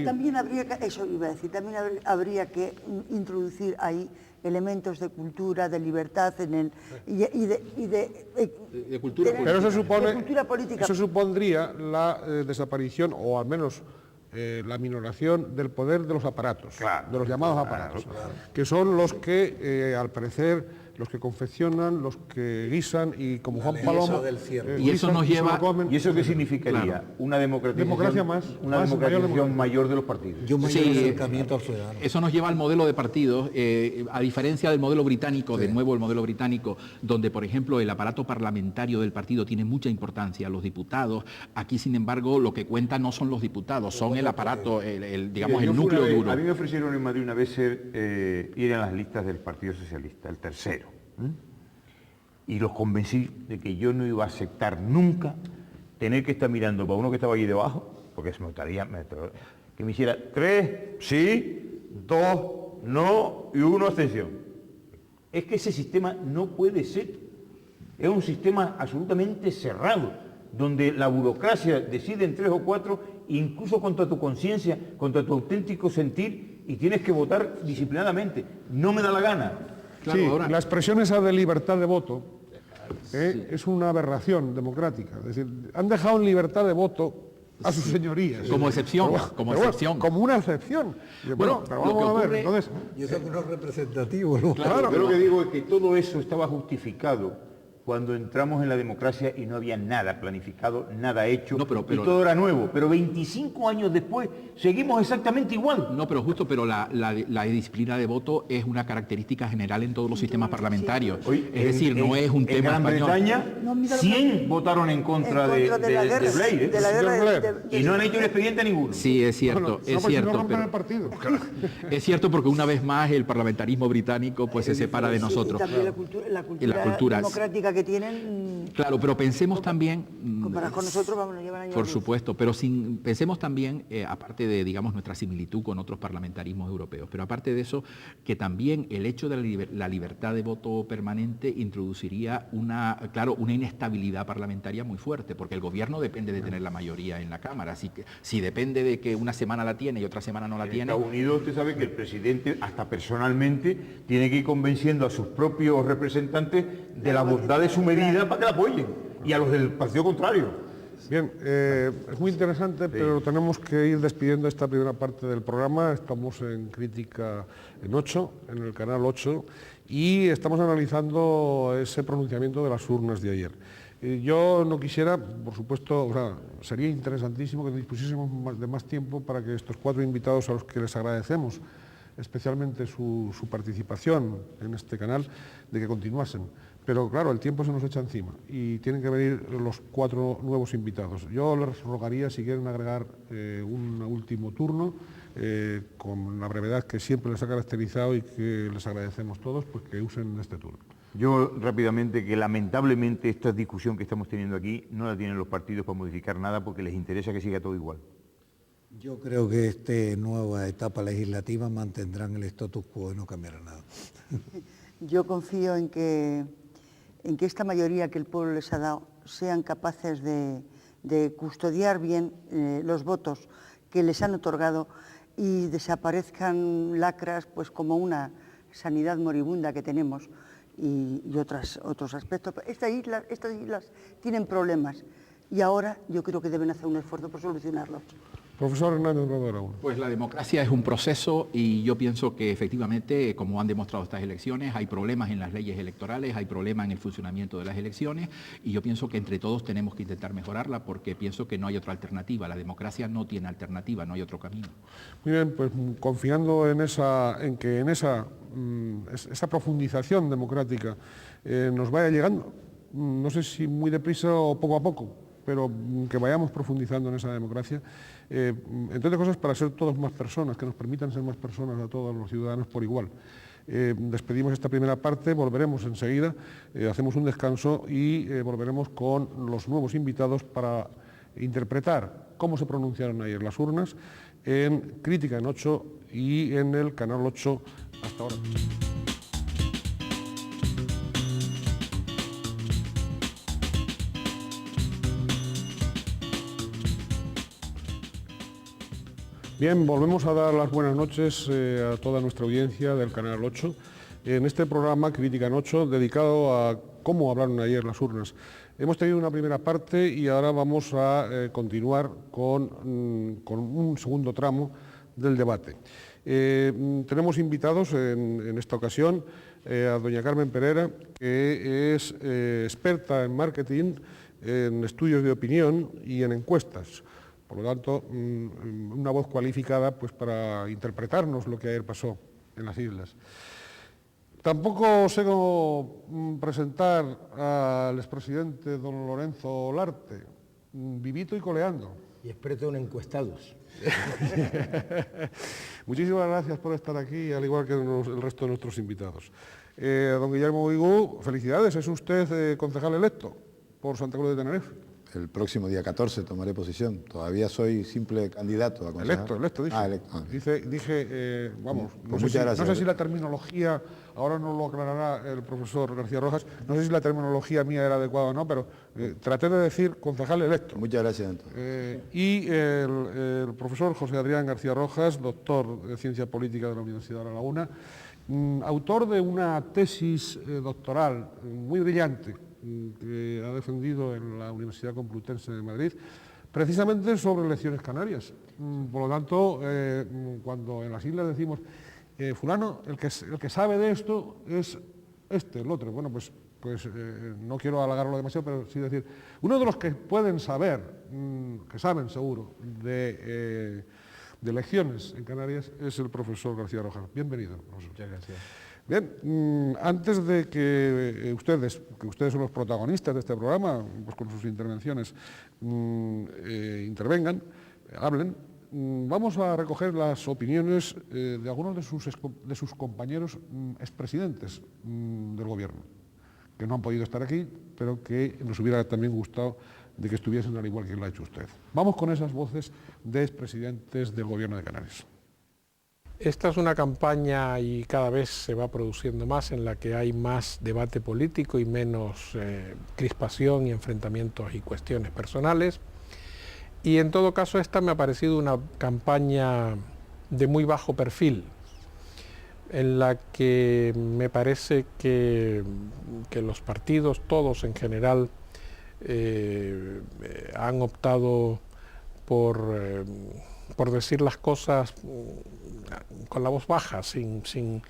También habría que, eso iba a decir, también habría que introducir ahí elementos de cultura, de libertad de cultura política. Pero eso cultura política. Eso supondría la desaparición, o al menos la minoración del poder de los aparatos, de los llamados aparatos, que son los que, al parecer, los que confeccionan, los que guisan, y como Juan Palomo... Y eso nos lleva... ¿Y eso qué significaría? Claro. Una democratización mayor de los partidos. Yo mayor acercamiento al ciudadano. Eso nos lleva al modelo de partidos, a diferencia del modelo británico, de nuevo el modelo británico, donde, por ejemplo, el aparato parlamentario del partido tiene mucha importancia, los diputados. Aquí, sin embargo, lo que cuenta no son los diputados, son el aparato, digamos, el núcleo duro. A mí me ofrecieron en Madrid una vez ir a las listas del Partido Socialista, el tercero. Y los convencí de que yo no iba a aceptar nunca tener que estar mirando para uno que estaba allí debajo, porque se me gustaría que me hiciera 3 sí, 2 no y 1 abstención. Es que ese sistema no puede ser. Es un sistema absolutamente cerrado, donde la burocracia decide en 3 o 4, incluso contra tu conciencia, contra tu auténtico sentir, y tienes que votar disciplinadamente. No me da la gana. Claro, ahora... La expresión esa de libertad de voto es una aberración democrática. Es decir, han dejado en libertad de voto a sus señorías. Como excepción, como una excepción. Bueno, pero vamos a ver, entonces... Y eso que no es representativo, ¿no? Claro, pero lo que digo es que todo eso estaba justificado cuando entramos en la democracia y no había nada planificado, nada hecho, y todo era nuevo. Pero 25 años después seguimos exactamente igual. No, pero justo, pero la disciplina de voto es una característica general en todos los sistemas parlamentarios. Es decir, no es un tema español. En Gran Bretaña, 100 votaron en contra de Blair, y no han hecho un expediente a ninguno. Sí, es cierto, es cierto. Es cierto, porque una vez más el parlamentarismo británico pues se separa de nosotros. Y también la cultura democrática que tienen... Claro, pero pensemos también... Comparado con nosotros, vamos, nos llevan años Por luz. supuesto, pero pensemos también, aparte de, digamos, nuestra similitud con otros parlamentarismos europeos, pero aparte de eso, que también el hecho de la libertad de voto permanente introduciría una inestabilidad parlamentaria muy fuerte, porque el gobierno depende de tener la mayoría en la Cámara, así que si depende de que una semana la tiene y otra semana no la En tiene... Estados Unidos usted sabe que el presidente, hasta personalmente, tiene que ir convenciendo a sus propios representantes de la bondad de su medida para que la apoyen, y a los del partido contrario. Bien, es muy interesante, pero tenemos que ir despidiendo esta primera parte del programa. Estamos en Crítica en 8, en el canal 8, y estamos analizando ese pronunciamiento de las urnas de ayer. Yo no quisiera, por supuesto, o sea, sería interesantísimo que dispusiésemos de más tiempo para que estos 4 invitados, a los que les agradecemos especialmente su participación en este canal, de que continuasen. Pero claro, el tiempo se nos echa encima y tienen que venir los 4 nuevos invitados. Yo les rogaría, si quieren agregar un último turno, con la brevedad que siempre les ha caracterizado y que les agradecemos todos, pues que usen este turno. Yo rápidamente, que lamentablemente esta discusión que estamos teniendo aquí no la tienen los partidos para modificar nada, porque les interesa que siga todo igual. Yo creo que esta nueva etapa legislativa mantendrán el status quo y no cambiará nada. Yo confío en que esta mayoría que el pueblo les ha dado sean capaces de custodiar bien los votos que les han otorgado y desaparezcan lacras, pues como una sanidad moribunda que tenemos y otros aspectos. Estas islas tienen problemas y ahora yo creo que deben hacer un esfuerzo por solucionarlos. Profesor Hernández Bradura. Pues la democracia es un proceso y yo pienso que efectivamente, como han demostrado estas elecciones, hay problemas en las leyes electorales, hay problemas en el funcionamiento de las elecciones y yo pienso que entre todos tenemos que intentar mejorarla porque pienso que no hay otra alternativa. La democracia no tiene alternativa, no hay otro camino. Muy bien, pues confiando en esa profundización democrática nos vaya llegando, no sé si muy deprisa o poco a poco, pero que vayamos profundizando en esa democracia, entre otras cosas para ser todos más personas, que nos permitan ser más personas a todos los ciudadanos por igual. Despedimos esta primera parte, volveremos enseguida, hacemos un descanso y volveremos con los nuevos invitados para interpretar cómo se pronunciaron ayer las urnas en Crítica en 8 y en el canal 8. Hasta ahora. Bien, volvemos a dar las buenas noches a toda nuestra audiencia del Canal 8 en este programa Crítica en 8 dedicado a cómo hablaron ayer las urnas. Hemos tenido una primera parte y ahora vamos a continuar con un segundo tramo del debate. Tenemos invitados en esta ocasión a doña Carmen Pereira, que es experta en marketing, en estudios de opinión y en encuestas. Por lo tanto, una voz cualificada pues, para interpretarnos lo que ayer pasó en las islas. Tampoco sé cómo presentar al expresidente don Lorenzo Olarte, vivito y coleando. Y experto en encuestados. Muchísimas gracias por estar aquí, al igual que el resto de nuestros invitados. Don Guillermo Boigú, felicidades, es usted concejal electo por Santa Cruz de Tenerife. El próximo día 14 tomaré posición. Todavía soy simple candidato a concejal. Electo, dije. Electo. Dije, vamos, Pues no muchas sé gracias. si la terminología, ahora nos lo aclarará el profesor García Rojas, no sé si la terminología mía era adecuada o no, pero traté de decir concejal electo. Muchas gracias, Antonio. Y el profesor José Adrián García Rojas, doctor de Ciencia Política de la Universidad de La Laguna, autor de una tesis doctoral muy brillante, que ha defendido en la Universidad Complutense de Madrid, precisamente sobre elecciones canarias. Por lo tanto, cuando en las islas decimos, fulano, el que sabe de esto es el otro. Bueno, pues no quiero halagarlo demasiado, pero sí decir, uno de los que pueden saber, que saben seguro, de elecciones en Canarias es el profesor García Rojas. Bienvenido, profesor. Muchas gracias. Bien, antes de que ustedes son los protagonistas de este programa, pues con sus intervenciones intervengan, hablen, vamos a recoger las opiniones de algunos de sus compañeros expresidentes del Gobierno. que no han podido estar aquí, pero que nos hubiera también gustado de que estuviesen al igual que lo ha hecho usted. Vamos con esas voces de expresidentes del Gobierno de Canarias. Esta es una campaña, y cada vez se va produciendo más, en la que hay más debate político y menos crispación y enfrentamientos y cuestiones personales. Y en todo caso esta me ha parecido una campaña de muy bajo perfil, en la que me parece que los partidos, todos en general, han optado por decir las cosas con la voz baja, sin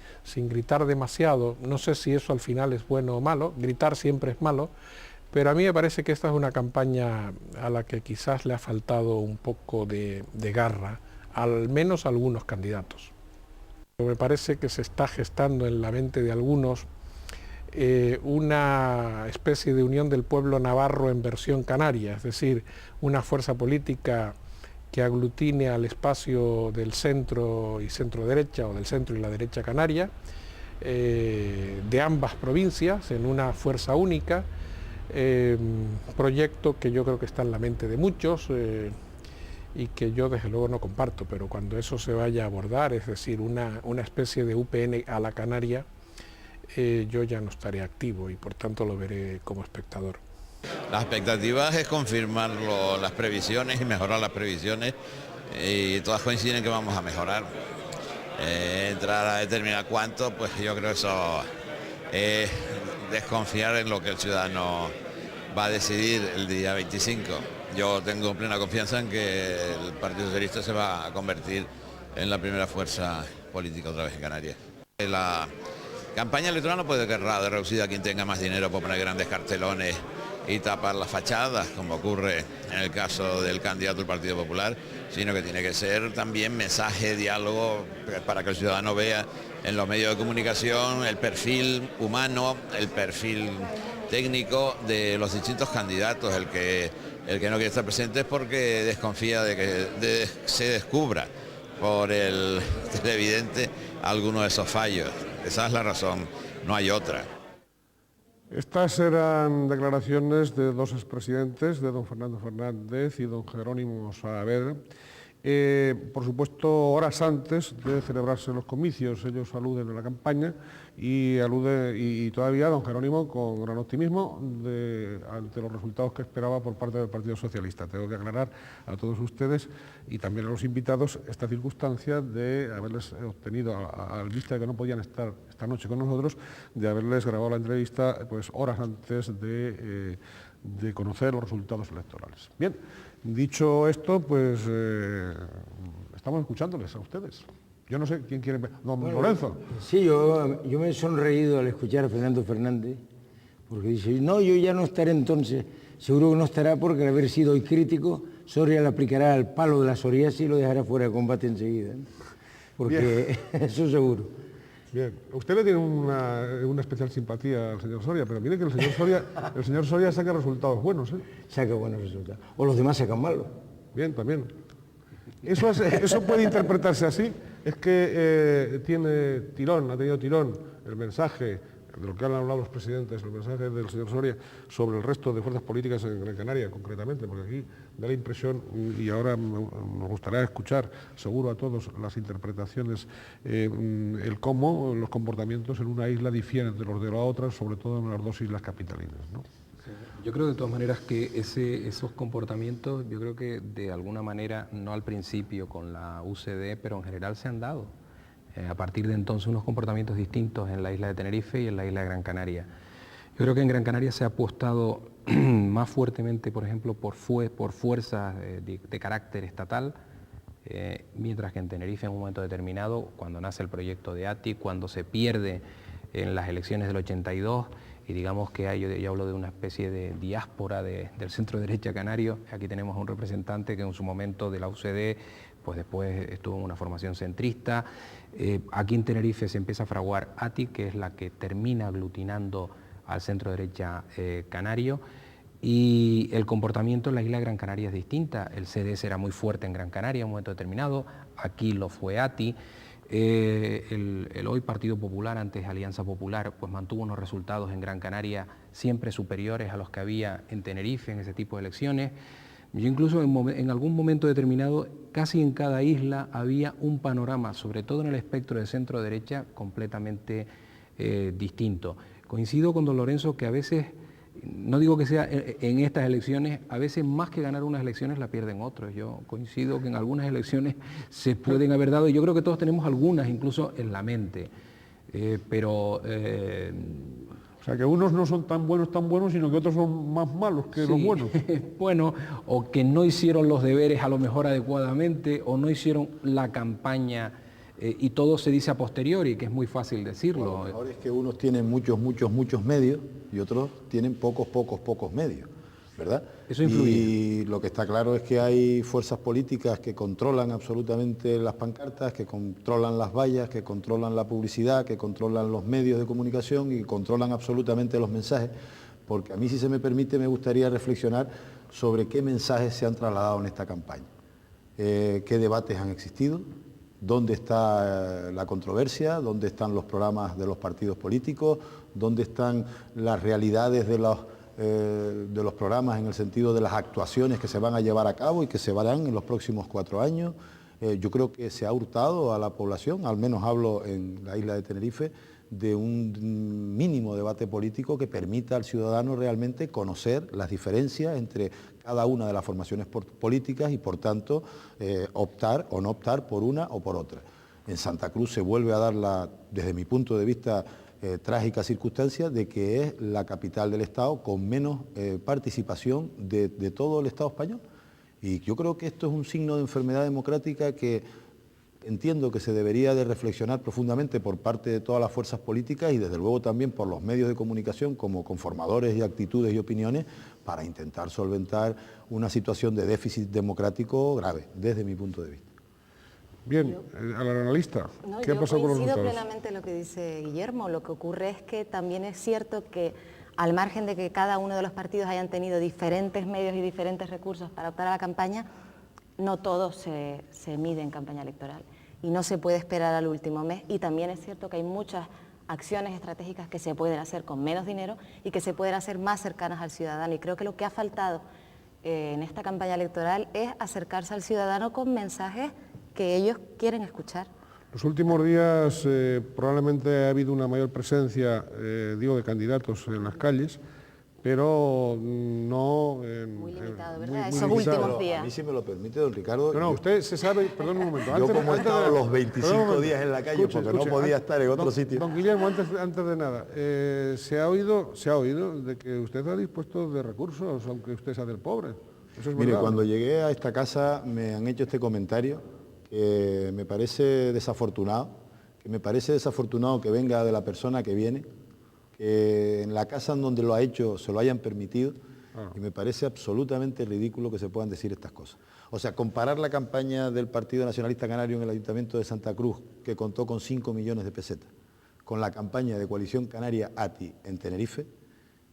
gritar demasiado. No sé si eso al final es bueno o malo, gritar siempre es malo, pero a mí me parece que esta es una campaña a la que quizás le ha faltado un poco de garra, al menos a algunos candidatos. Me parece que se está gestando en la mente de algunos una especie de unión del pueblo navarro en versión canaria, es decir, una fuerza política que aglutine al espacio del centro y centro-derecha, o del centro y la derecha canaria, de ambas provincias, en una fuerza única, proyecto que yo creo que está en la mente de muchos y que yo desde luego no comparto, pero cuando eso se vaya a abordar, es decir, una especie de UPN a la canaria, yo ya no estaré activo y por tanto lo veré como espectador. La expectativa es confirmar las previsiones y mejorar las previsiones, y todas coinciden que vamos a mejorar. Entrar a determinar cuánto, pues yo creo que eso es desconfiar en lo que el ciudadano va a decidir el día 25. Yo tengo plena confianza en que el Partido Socialista se va a convertir en la primera fuerza política otra vez en Canarias. La campaña electoral no puede quedar reducida a quien tenga más dinero por poner grandes cartelones y tapar las fachadas, como ocurre en el caso del candidato del Partido Popular, sino que tiene que ser también mensaje, diálogo, para que el ciudadano vea en los medios de comunicación el perfil humano, el perfil técnico de los distintos candidatos. El que no quiere estar presente es porque desconfía de que se descubra por el televidente alguno de esos fallos. Esa es la razón, no hay otra. Estas eran declaraciones de dos expresidentes, de don Fernando Fernández y don Jerónimo Saavedra. Por supuesto, horas antes de celebrarse los comicios, ellos aluden a la campaña y todavía don Jerónimo con gran optimismo ante los resultados que esperaba por parte del Partido Socialista. Tengo que aclarar a todos ustedes y también a los invitados esta circunstancia de haberles obtenido, al vista de que no podían estar esta noche con nosotros, de haberles grabado la entrevista pues horas antes de conocer los resultados electorales. Bien, dicho esto, pues estamos escuchándoles a ustedes. Yo no sé quién quiere... Don Lorenzo. Sí, yo me he sonreído al escuchar a Fernando Fernández, porque dice, no, yo ya no estaré entonces. Seguro que no estará porque al haber sido hoy crítico, Soria le aplicará el palo de la psoriasis y lo dejará fuera de combate enseguida, ¿no? Porque eso seguro. Bien, usted le tiene una especial simpatía al señor Soria, pero mire que el señor Soria saca resultados buenos, ¿eh? Saca buenos resultados. O los demás sacan malos. Bien, también. Eso puede interpretarse así. Es que tiene tirón, ha tenido tirón el mensaje de lo que han hablado los presidentes, el mensaje del señor Soria sobre el resto de fuerzas políticas en Gran Canaria, concretamente, porque aquí da la impresión, y ahora nos gustaría escuchar, seguro a todos, las interpretaciones, el cómo los comportamientos en una isla difieren de los de la otra, sobre todo en las dos islas capitalinas, ¿no? Yo creo de todas maneras que esos comportamientos, yo creo que de alguna manera, no al principio con la UCD, pero en general se han dado. A partir de entonces unos comportamientos distintos en la isla de Tenerife y en la isla de Gran Canaria. Yo creo que en Gran Canaria se ha apostado más fuertemente, por ejemplo, por fuerzas de carácter estatal, mientras que en Tenerife en un momento determinado, cuando nace el proyecto de ATI, cuando se pierde en las elecciones del 82, y digamos que yo hablo de una especie de diáspora del centro derecha canario. Aquí tenemos a un representante que en su momento de la UCD, pues después estuvo en una formación centrista. Aquí en Tenerife se empieza a fraguar ATI, que es la que termina aglutinando al centro derecha canario, y el comportamiento en la isla de Gran Canaria es distinta. El CDS era muy fuerte en Gran Canaria en un momento determinado, aquí lo fue ATI. El hoy Partido Popular, antes Alianza Popular, pues mantuvo unos resultados en Gran Canaria siempre superiores a los que había en Tenerife en ese tipo de elecciones. Yo incluso en algún momento determinado, casi en cada isla había un panorama, sobre todo en el espectro de centro-derecha, completamente distinto. Coincido con don Lorenzo que a veces, no digo que sea en estas elecciones, a veces más que ganar unas elecciones la pierden otros. Yo coincido que en algunas elecciones se pueden haber dado, y yo creo que todos tenemos algunas incluso en la mente, pero... O sea, que unos no son tan buenos, sino que otros son más malos que los buenos. Bueno, o que no hicieron los deberes a lo mejor adecuadamente, o no hicieron la campaña, y todo se dice a posteriori, que es muy fácil decirlo. Bueno, lo mejor es que unos tienen muchos medios y otros tienen pocos medios, ¿verdad? Eso influye. Y lo que está claro es que hay fuerzas políticas que controlan absolutamente las pancartas, que controlan las vallas, que controlan la publicidad, que controlan los medios de comunicación y controlan absolutamente los mensajes, porque a mí, si se me permite, me gustaría reflexionar sobre qué mensajes se han trasladado en esta campaña, qué debates han existido, dónde está la controversia, dónde están los programas de los partidos políticos, dónde están las realidades de los programas en el sentido de las actuaciones que se van a llevar a cabo y que se harán en los próximos 4 años. Yo creo que se ha hurtado a la población, al menos hablo en la isla de Tenerife, de un mínimo debate político que permita al ciudadano realmente conocer las diferencias entre cada una de las formaciones políticas y, por tanto, optar o no optar por una o por otra. En Santa Cruz se vuelve a dar, desde mi punto de vista, trágica circunstancia de que es la capital del Estado con menos participación de todo el Estado español. Y yo creo que esto es un signo de enfermedad democrática que entiendo que se debería de reflexionar profundamente por parte de todas las fuerzas políticas y desde luego también por los medios de comunicación como conformadores y actitudes y opiniones para intentar solventar una situación de déficit democrático grave, desde mi punto de vista. Bien, a la analista, ¿qué ha pasado con los resultados? Yo coincido plenamente en lo que dice Guillermo. Lo que ocurre es que también es cierto que, al margen de que cada uno de los partidos hayan tenido diferentes medios y diferentes recursos para optar a la campaña, no todo se mide en campaña electoral y no se puede esperar al último mes. Y también es cierto que hay muchas acciones estratégicas que se pueden hacer con menos dinero y que se pueden hacer más cercanas al ciudadano. Y creo que lo que ha faltado en esta campaña electoral es acercarse al ciudadano con mensajes que ellos quieren escuchar. Los últimos días probablemente ha habido una mayor presencia, de candidatos en las calles, pero no... muy limitado, ¿verdad? Esos últimos días. A mí, si me lo permite, don Ricardo... No, usted se sabe... Perdón un momento. Yo como he estado los 25 días en la calle porque no podía estar en otro sitio. Don Guillermo, antes de nada, se ha oído de que usted ha dispuesto de recursos, aunque usted sea del pobre. Eso es Mire, verdad. Cuando llegué a esta casa me han hecho este comentario que me parece desafortunado, que venga de la persona que viene, que en la casa en donde lo ha hecho se lo hayan permitido, y me parece absolutamente ridículo que se puedan decir estas cosas. O sea, comparar la campaña del Partido Nacionalista Canario en el Ayuntamiento de Santa Cruz, que contó con 5 millones de pesetas, con la campaña de Coalición Canaria ATI en Tenerife,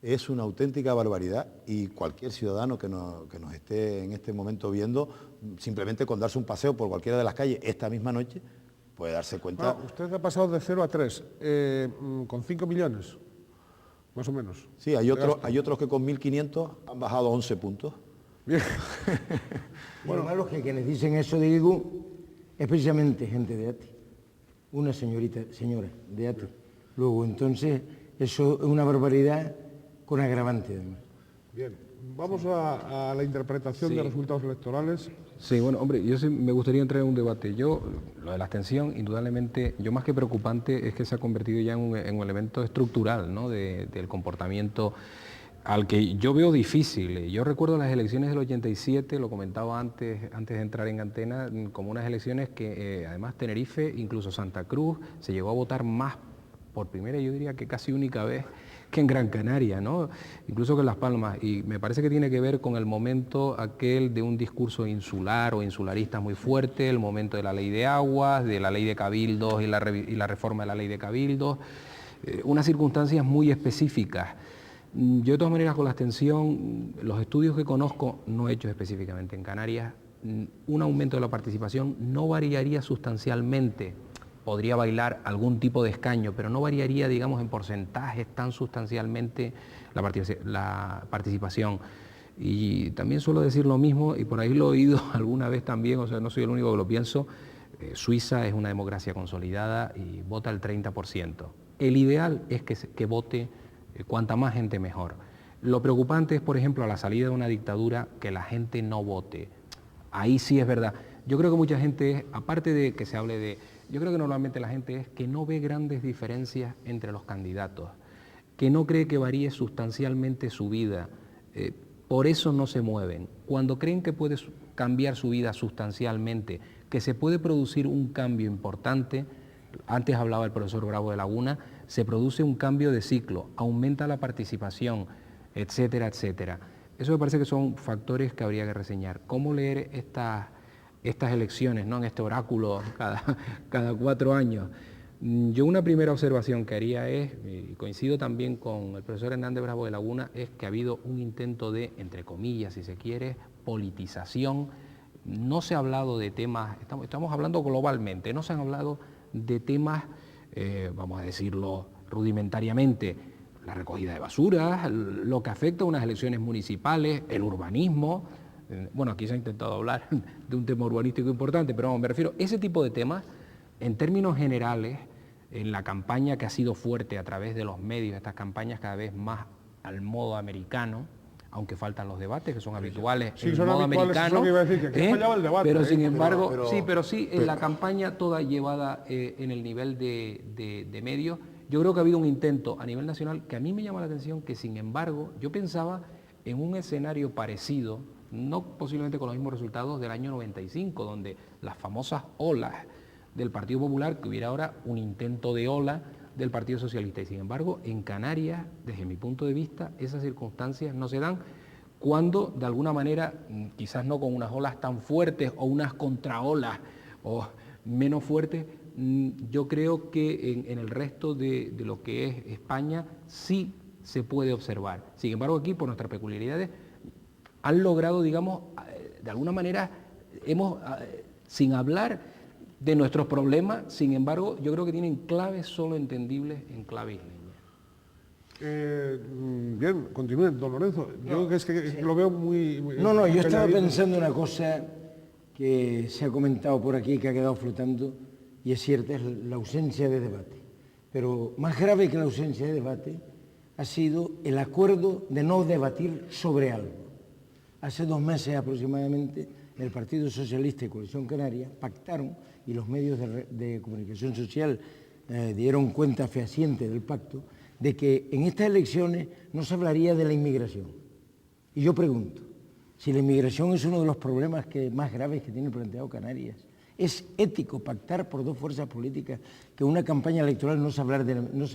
es una auténtica barbaridad, y cualquier ciudadano que nos esté en este momento viendo, simplemente con darse un paseo por cualquiera de las calles esta misma noche, puede darse cuenta... Bueno, usted ha pasado de 0 a 3, con 5 millones, más o menos. Sí, hay otros que con 1.500 han bajado 11 puntos. Bien. Bueno, lo malo es que quienes dicen eso, digo, es precisamente gente de ATI, una señora de ATI. Luego, entonces, eso es una barbaridad con agravante, además. Bien, vamos a la interpretación de resultados electorales. Sí, bueno, hombre, yo sí me gustaría entrar en un debate. Lo de la abstención, indudablemente, yo más que preocupante es que se ha convertido ya en un elemento estructural, ¿no?, del comportamiento al que yo veo difícil. Yo recuerdo las elecciones del 87, lo comentaba antes de entrar en antena, como unas elecciones que además Tenerife, incluso Santa Cruz, se llegó a votar más por primera, yo diría que casi única vez, que en Gran Canaria, ¿no?, incluso que en Las Palmas, y me parece que tiene que ver con el momento aquel de un discurso insular o insularista muy fuerte, el momento de la ley de aguas, de la ley de cabildos y la reforma de la ley de cabildos, unas circunstancias muy específicas. Yo de todas maneras con la abstención, los estudios que conozco, no hechos específicamente en Canarias, un aumento de la participación no variaría sustancialmente. podría bailar algún tipo de escaño, pero no variaría, digamos, en porcentajes tan sustancialmente la participación. Y también suelo decir lo mismo, y por ahí lo he oído alguna vez también, o sea, no soy el único que lo pienso. Suiza es una democracia consolidada y vota el 30%. El ideal es que vote cuanta más gente mejor. Lo preocupante es, por ejemplo, a la salida de una dictadura, que la gente no vote. Ahí sí es verdad. Yo creo que mucha gente, aparte de que se hable de... Yo creo que normalmente la gente es que no ve grandes diferencias entre los candidatos, que no cree que varíe sustancialmente su vida. Por eso no se mueven. Cuando creen que puede cambiar su vida sustancialmente, que se puede producir un cambio importante, antes hablaba el profesor Bravo de Laguna, se produce un cambio de ciclo, aumenta la participación, etcétera, etcétera. Eso me parece que son factores que habría que reseñar. ¿Cómo leer estas elecciones, ¿no?, en este oráculo cada 4 años? Yo una primera observación que haría es, y coincido también con el profesor Hernández Bravo de Laguna, es que ha habido un intento de, entre comillas, si se quiere, politización. No se ha hablado de temas, estamos hablando globalmente, no se han hablado de temas, vamos a decirlo rudimentariamente, la recogida de basuras, lo que afecta a unas elecciones municipales, el urbanismo. Bueno, aquí se ha intentado hablar de un tema urbanístico importante, pero vamos, me refiero a ese tipo de temas. En términos generales, en la campaña que ha sido fuerte a través de los medios, estas campañas cada vez más al modo americano, aunque faltan los debates que son habituales en el modo americano, pero sin embargo, en la campaña toda llevada en el nivel de medios, yo creo que ha habido un intento a nivel nacional que a mí me llama la atención, que sin embargo yo pensaba en un escenario parecido, no posiblemente con los mismos resultados del año 95, donde las famosas olas del Partido Popular, que hubiera ahora un intento de ola del Partido Socialista. Y sin embargo, en Canarias, desde mi punto de vista, esas circunstancias no se dan cuando, de alguna manera, quizás no con unas olas tan fuertes o unas contraolas o menos fuertes, yo creo que en el resto de lo que es España sí se puede observar. Sin embargo, aquí, por nuestras peculiaridades, han logrado, digamos, de alguna manera, sin hablar de nuestros problemas, sin embargo, yo creo que tienen claves solo entendibles en clave isleña. Bien, continúen, don Lorenzo. Yo es que lo veo muy yo estaba pensando una cosa que se ha comentado por aquí, que ha quedado flotando, y es cierta, es la ausencia de debate. Pero más grave que la ausencia de debate ha sido el acuerdo de no debatir sobre algo. Hace 2 meses aproximadamente, el Partido Socialista y Coalición Canaria pactaron, y los medios de comunicación social dieron cuenta fehaciente del pacto, de que en estas elecciones no se hablaría de la inmigración. Y yo pregunto, si la inmigración es uno de los problemas más graves que tiene planteado Canarias, ¿es ético pactar por 2 fuerzas políticas que una campaña electoral no se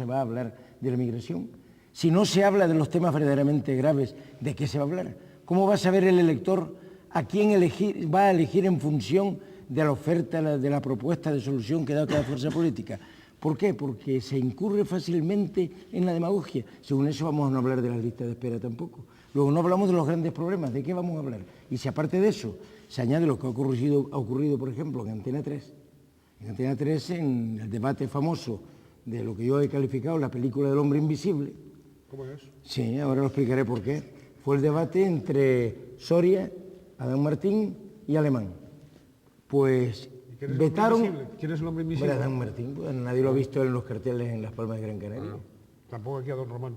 va a hablar de la inmigración? Si no se habla de los temas verdaderamente graves, ¿de qué se va a hablar? ¿Cómo va a saber el elector a quién va a elegir en función de la oferta, de la propuesta de solución que da cada fuerza política? ¿Por qué? Porque se incurre fácilmente en la demagogia. Según eso vamos a no hablar de las listas de espera tampoco. Luego no hablamos de los grandes problemas, ¿de qué vamos a hablar? Y si aparte de eso se añade lo que ha ocurrido, por ejemplo, en Antena 3. En Antena 3, en el debate famoso de lo que yo he calificado la película del hombre invisible. ¿Cómo es? Sí, ahora lo explicaré por qué. Fue el debate entre Soria, Adán Martín y Alemán. Pues vetaron... ¿Quién es el hombre invisible? Adán Martín, pues nadie lo ha visto en los carteles en Las Palmas de Gran Canaria. Tampoco aquí a don Román.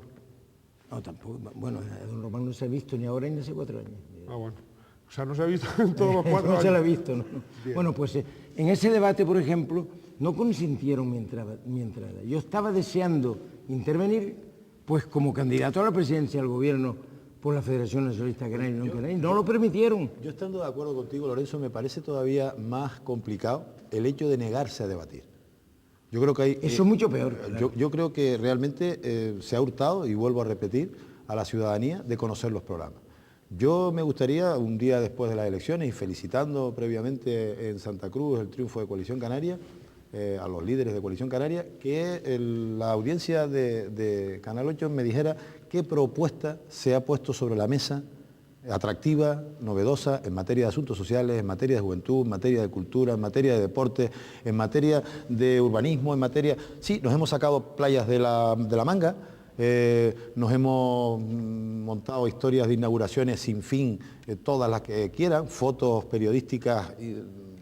No, tampoco. Bueno, a don Román no se ha visto ni ahora ni hace 4 años. Ah, bueno. O sea, no se ha visto en todos los 4 años. No se la ha visto, no. Bueno, pues en ese debate, por ejemplo, no consintieron mi entrada. Yo estaba deseando intervenir, pues como candidato a la presidencia del gobierno por la Federación Nacionalista Canaria, no lo permitieron. Yo estando de acuerdo contigo, Lorenzo, me parece todavía más complicado el hecho de negarse a debatir. Yo creo que hay... Eso es mucho peor. Yo creo que realmente se ha hurtado, y vuelvo a repetir, a la ciudadanía de conocer los programas. Yo me gustaría, un día después de las elecciones, y felicitando previamente en Santa Cruz el triunfo de Coalición Canaria, a los líderes de Coalición Canaria, que la audiencia de Canal 8 me dijera qué propuesta se ha puesto sobre la mesa atractiva, novedosa en materia de asuntos sociales, en materia de juventud, en materia de cultura, en materia de deporte, en materia de urbanismo, en materia... Sí, nos hemos sacado playas de la manga, nos hemos montado historias de inauguraciones sin fin, todas las que quieran, fotos periodísticas,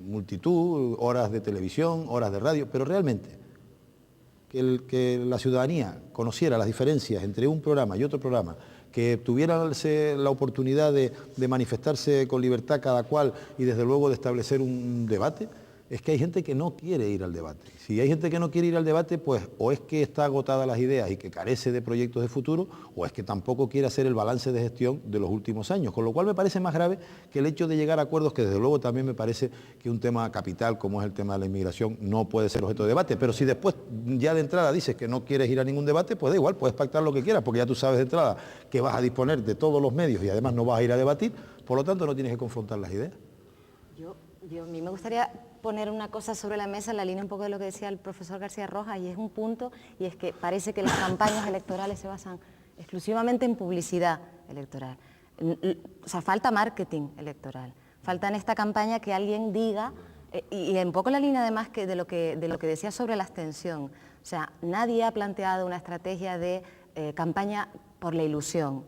multitud, horas de televisión, horas de radio, pero realmente que la ciudadanía conociera las diferencias entre un programa y otro programa, que tuvieran la oportunidad de manifestarse con libertad cada cual y desde luego de establecer un debate, es que hay gente que no quiere ir al debate. Si hay gente que no quiere ir al debate, pues o es que está agotada las ideas y que carece de proyectos de futuro, o es que tampoco quiere hacer el balance de gestión de los últimos años, con lo cual me parece más grave que el hecho de llegar a acuerdos, que desde luego también me parece que un tema capital como es el tema de la inmigración no puede ser objeto de debate, pero si después ya de entrada dices que no quieres ir a ningún debate, pues da igual, puedes pactar lo que quieras, porque ya tú sabes de entrada que vas a disponer de todos los medios y además no vas a ir a debatir, por lo tanto no tienes que confrontar las ideas. A mí me gustaría poner una cosa sobre la mesa en la línea un poco de lo que decía el profesor García Rojas, y es un punto, y es que parece que las campañas electorales se basan exclusivamente en publicidad electoral. O sea, falta marketing electoral, falta en esta campaña que alguien diga, y un poco en la línea además que de lo que decía sobre la abstención, o sea, nadie ha planteado una estrategia de campaña por la ilusión.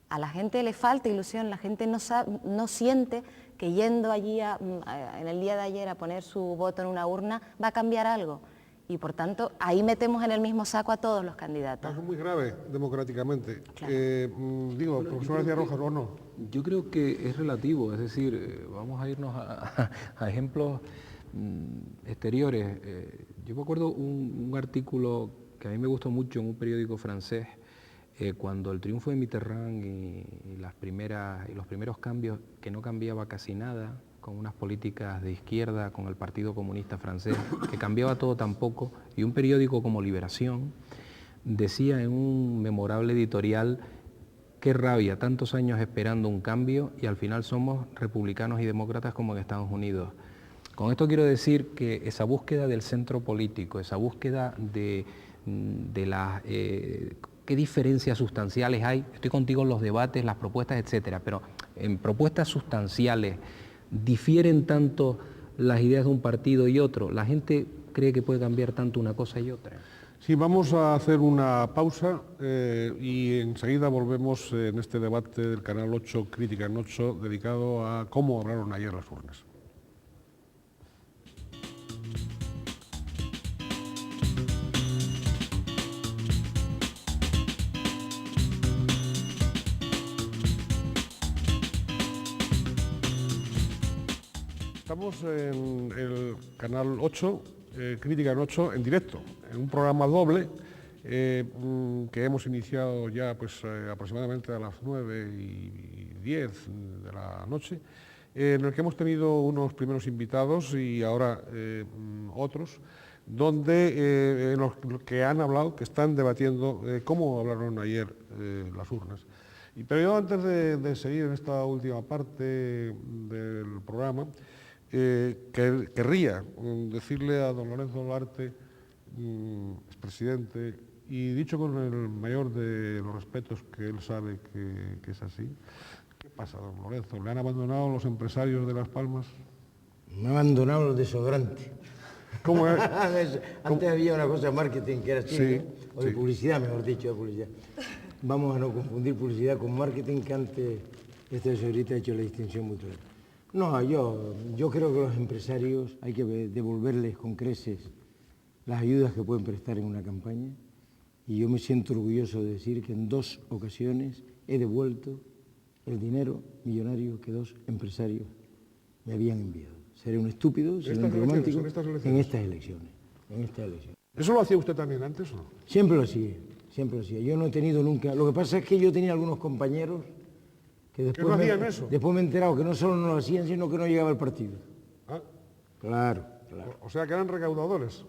A la gente le falta ilusión, la gente no siente que yendo allí en el día de ayer a poner su voto en una urna va a cambiar algo. Y por tanto, ahí metemos en el mismo saco a todos los candidatos. Es muy grave democráticamente. Claro. Bueno, profesor García Rojas, ¿o no? Yo creo que es relativo, es decir, vamos a irnos a ejemplos exteriores. Yo me acuerdo un artículo que a mí me gustó mucho en un periódico francés, cuando el triunfo de Mitterrand y los primeros cambios, que no cambiaba casi nada, con unas políticas de izquierda, con el Partido Comunista Francés, que cambiaba todo tan poco, y un periódico como Liberación decía en un memorable editorial: qué rabia, tantos años esperando un cambio y al final somos republicanos y demócratas como en Estados Unidos. Con esto quiero decir que esa búsqueda del centro político, esa búsqueda de las... ¿Qué diferencias sustanciales hay? Estoy contigo en los debates, las propuestas, etcétera, pero en propuestas sustanciales, ¿difieren tanto las ideas de un partido y otro? ¿La gente cree que puede cambiar tanto una cosa y otra? Sí, vamos a hacer una pausa y enseguida volvemos en este debate del Canal 8, Crítica en 8, dedicado a cómo hablaron ayer las urnas. Estamos en el Canal 8, Crítica en 8, en directo, en un programa doble que hemos iniciado ya pues, aproximadamente a las 9:10 de la noche, en el que hemos tenido unos primeros invitados y ahora otros, donde en los que han hablado, que están debatiendo cómo hablaron ayer las urnas. Pero yo antes de seguir en esta última parte del programa, querría decirle a don Lorenzo Olarte, expresidente, y dicho con el mayor de los respetos, que él sabe que es así, ¿qué pasa, don Lorenzo? ¿Le han abandonado los empresarios de Las Palmas? Me han abandonado los desodorantes. ¿Cómo es? Antes había una cosa de marketing que era así, sí, ¿no? O de publicidad, mejor dicho, de publicidad. Vamos a no confundir publicidad con marketing, que antes este señorita ha hecho la distinción muy clara. No, yo creo que los empresarios hay que devolverles con creces las ayudas que pueden prestar en una campaña, y yo me siento orgulloso de decir que en 2 ocasiones he devuelto el dinero millonario que 2 empresarios me habían enviado. Seré un estúpido, seré un romántico en estas elecciones. ¿Eso lo hacía usted también antes o no? Siempre lo hacía, siempre lo hacía. Yo no he tenido nunca... Lo que pasa es que yo tenía algunos compañeros que después, no hacían eso. Después me he enterado que no solo no lo hacían, sino que no llegaba al partido. ¿Ah? Claro. O sea, que eran recaudadores.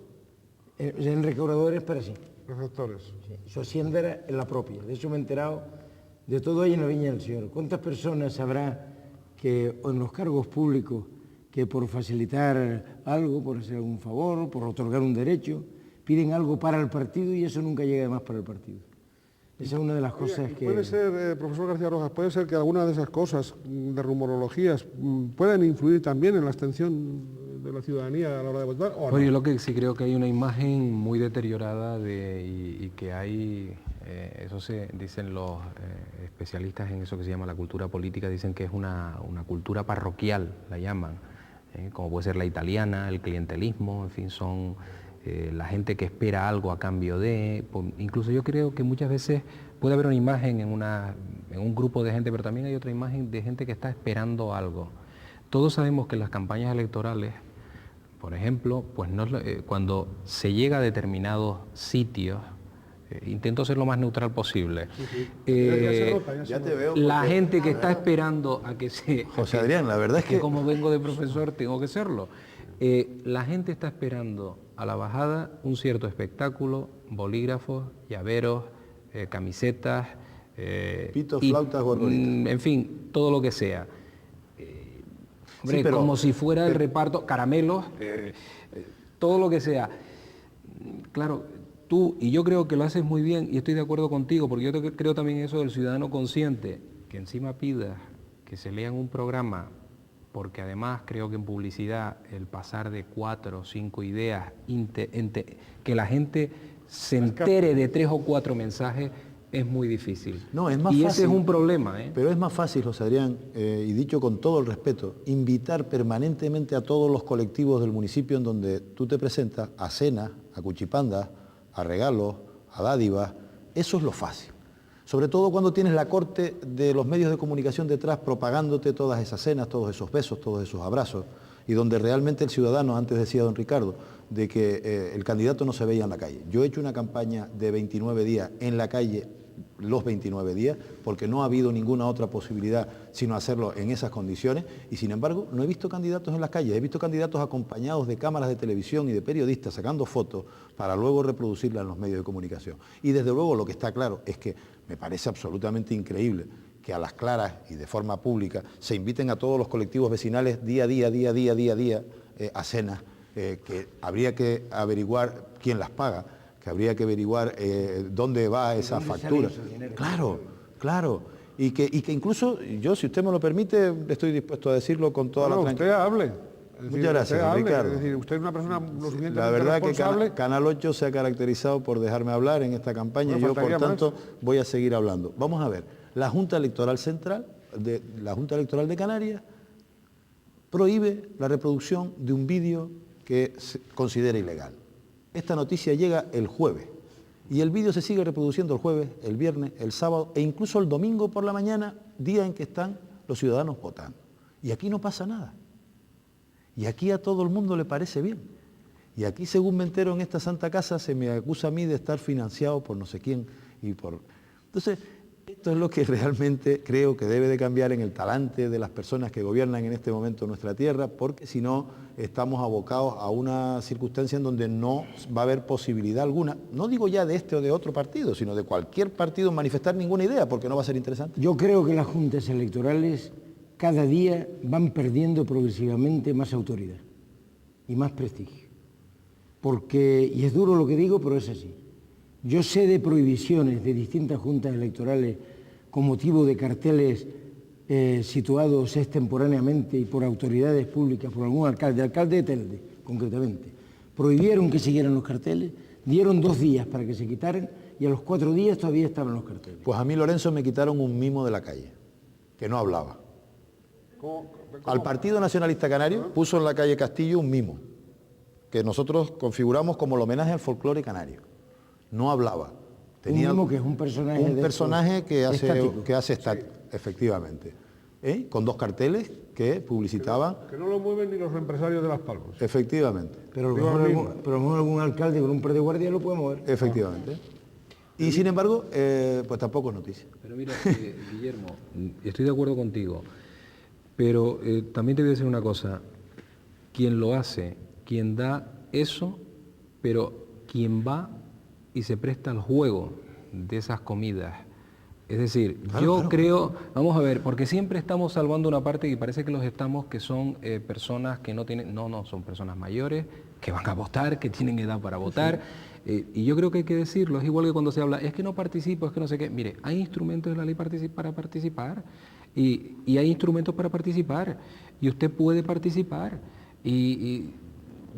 Eran recaudadores, pero sí. Receptores. Sí. Su hacienda era la propia. De eso me he enterado de todo ahí en la Viña del Señor. ¿Cuántas personas habrá que en los cargos públicos que por facilitar algo, por hacer algún favor, por otorgar un derecho, piden algo para el partido y eso nunca llega más para el partido? Esa es una de las cosas que... Puede ser, profesor García Rojas, puede ser que algunas de esas cosas de rumorologías puedan influir también en la abstención de la ciudadanía a la hora de votar, ¿o no? Yo lo que sí creo que hay una imagen muy deteriorada y que hay, eso se dicen los especialistas en eso que se llama la cultura política, dicen que es una cultura parroquial, la llaman, como puede ser la italiana, el clientelismo, en fin, son la gente que espera algo a cambio de... Incluso yo creo que muchas veces puede haber una imagen en un grupo de gente, pero también hay otra imagen de gente que está esperando algo. Todos sabemos que en las campañas electorales, por ejemplo, pues cuando se llega a determinados sitios, intento ser lo más neutral posible, la gente que está esperando a que se... José Adrián, la verdad es que... como vengo de profesor tengo que serlo. La gente está esperando a la bajada un cierto espectáculo, bolígrafos, llaveros, camisetas... pitos, flautas, gorgoritas. En fin, todo lo que sea. Hombre, sí, pero, como si fuera el reparto, caramelos, todo lo que sea. Claro, tú, y yo creo que lo haces muy bien, y estoy de acuerdo contigo, porque yo creo también eso del ciudadano consciente, que encima pidas que se lean un programa, porque además creo que en publicidad el pasar de 4 o 5 ideas, que la gente se entere de 3 o 4 mensajes, es muy difícil. No, es más fácil. Y ese es un problema. Pero es más fácil, José Adrián, y dicho con todo el respeto, invitar permanentemente a todos los colectivos del municipio en donde tú te presentas a cenas, a cuchipandas, a regalos, a dádivas. Eso es lo fácil. Sobre todo cuando tienes la corte de los medios de comunicación detrás propagándote todas esas cenas, todos esos besos, todos esos abrazos, y donde realmente el ciudadano, antes decía don Ricardo, de que el candidato no se veía en la calle. Yo he hecho una campaña de 29 días en la calle, los 29 días, porque no ha habido ninguna otra posibilidad sino hacerlo en esas condiciones, y sin embargo no he visto candidatos en las calles, he visto candidatos acompañados de cámaras de televisión y de periodistas sacando fotos para luego reproducirlas en los medios de comunicación. Y desde luego lo que está claro es que me parece absolutamente increíble que a las claras y de forma pública se inviten a todos los colectivos vecinales día a día a cenas, que habría que averiguar quién las paga, que habría que averiguar dónde va esa factura. Claro. Y que incluso yo, si usted me lo permite, estoy dispuesto a decirlo con toda la tranquilidad. Usted hable. Muchas gracias, Ricardo. Es decir, usted es una persona lo suficientemente la verdad responsable. Que Canal 8 se ha caracterizado por dejarme hablar en esta campaña y yo, por tanto, voy a seguir hablando. Vamos a ver, la Junta Electoral Central, la Junta Electoral de Canarias, prohíbe la reproducción de un vídeo que se considera ilegal. Esta noticia llega el jueves y el vídeo se sigue reproduciendo el jueves, el viernes, el sábado e incluso el domingo por la mañana, día en que están los ciudadanos votando. Y aquí no pasa nada. Y aquí a todo el mundo le parece bien. Y aquí, según me entero en esta Santa Casa, se me acusa a mí de estar financiado por no sé quién y por... Entonces, esto es lo que realmente creo que debe de cambiar en el talante de las personas que gobiernan en este momento nuestra tierra, porque si no, estamos abocados a una circunstancia en donde no va a haber posibilidad alguna, no digo ya de este o de otro partido, sino de cualquier partido manifestar ninguna idea, porque no va a ser interesante. Yo creo que las juntas electorales cada día van perdiendo progresivamente más autoridad y más prestigio. Porque, y es duro lo que digo, pero es así. Yo sé de prohibiciones de distintas juntas electorales con motivo de carteles situados extemporáneamente y por autoridades públicas, por algún alcalde de Telde, concretamente. Prohibieron que siguieran los carteles, dieron 2 días para que se quitaran y a los 4 días todavía estaban los carteles. Pues a mí, Lorenzo, me quitaron un mimo de la calle, que no hablaba. ¿Cómo? Al Partido Nacionalista Canario puso en la calle Castillo un mimo, que nosotros configuramos como el homenaje al folclore canario. No hablaba. Tenía un mimo que es un personaje. Un personaje que hace estático, efectivamente. Con 2 carteles que publicitaban. Que no lo mueven ni los empresarios de Las Palmas. Efectivamente. Pero a lo mejor algún alcalde con un par de guardias lo puede mover. Efectivamente. Y sin embargo, pues tampoco es noticia. Pero mira, Guillermo, estoy de acuerdo contigo, pero también te voy a decir una cosa. Quien lo hace, quien da eso, pero quien va y se presta al juego de esas comidas. Es decir, yo creo, vamos a ver, porque siempre estamos salvando una parte y parece que los estamos, que son personas que no tienen, no, son personas mayores que van a votar, que tienen edad para votar. Y yo creo que hay que decirlo, es igual que cuando se habla, es que no participo, es que no sé qué. Mire, hay instrumentos de la ley para participar y hay instrumentos para participar y usted puede participar. Y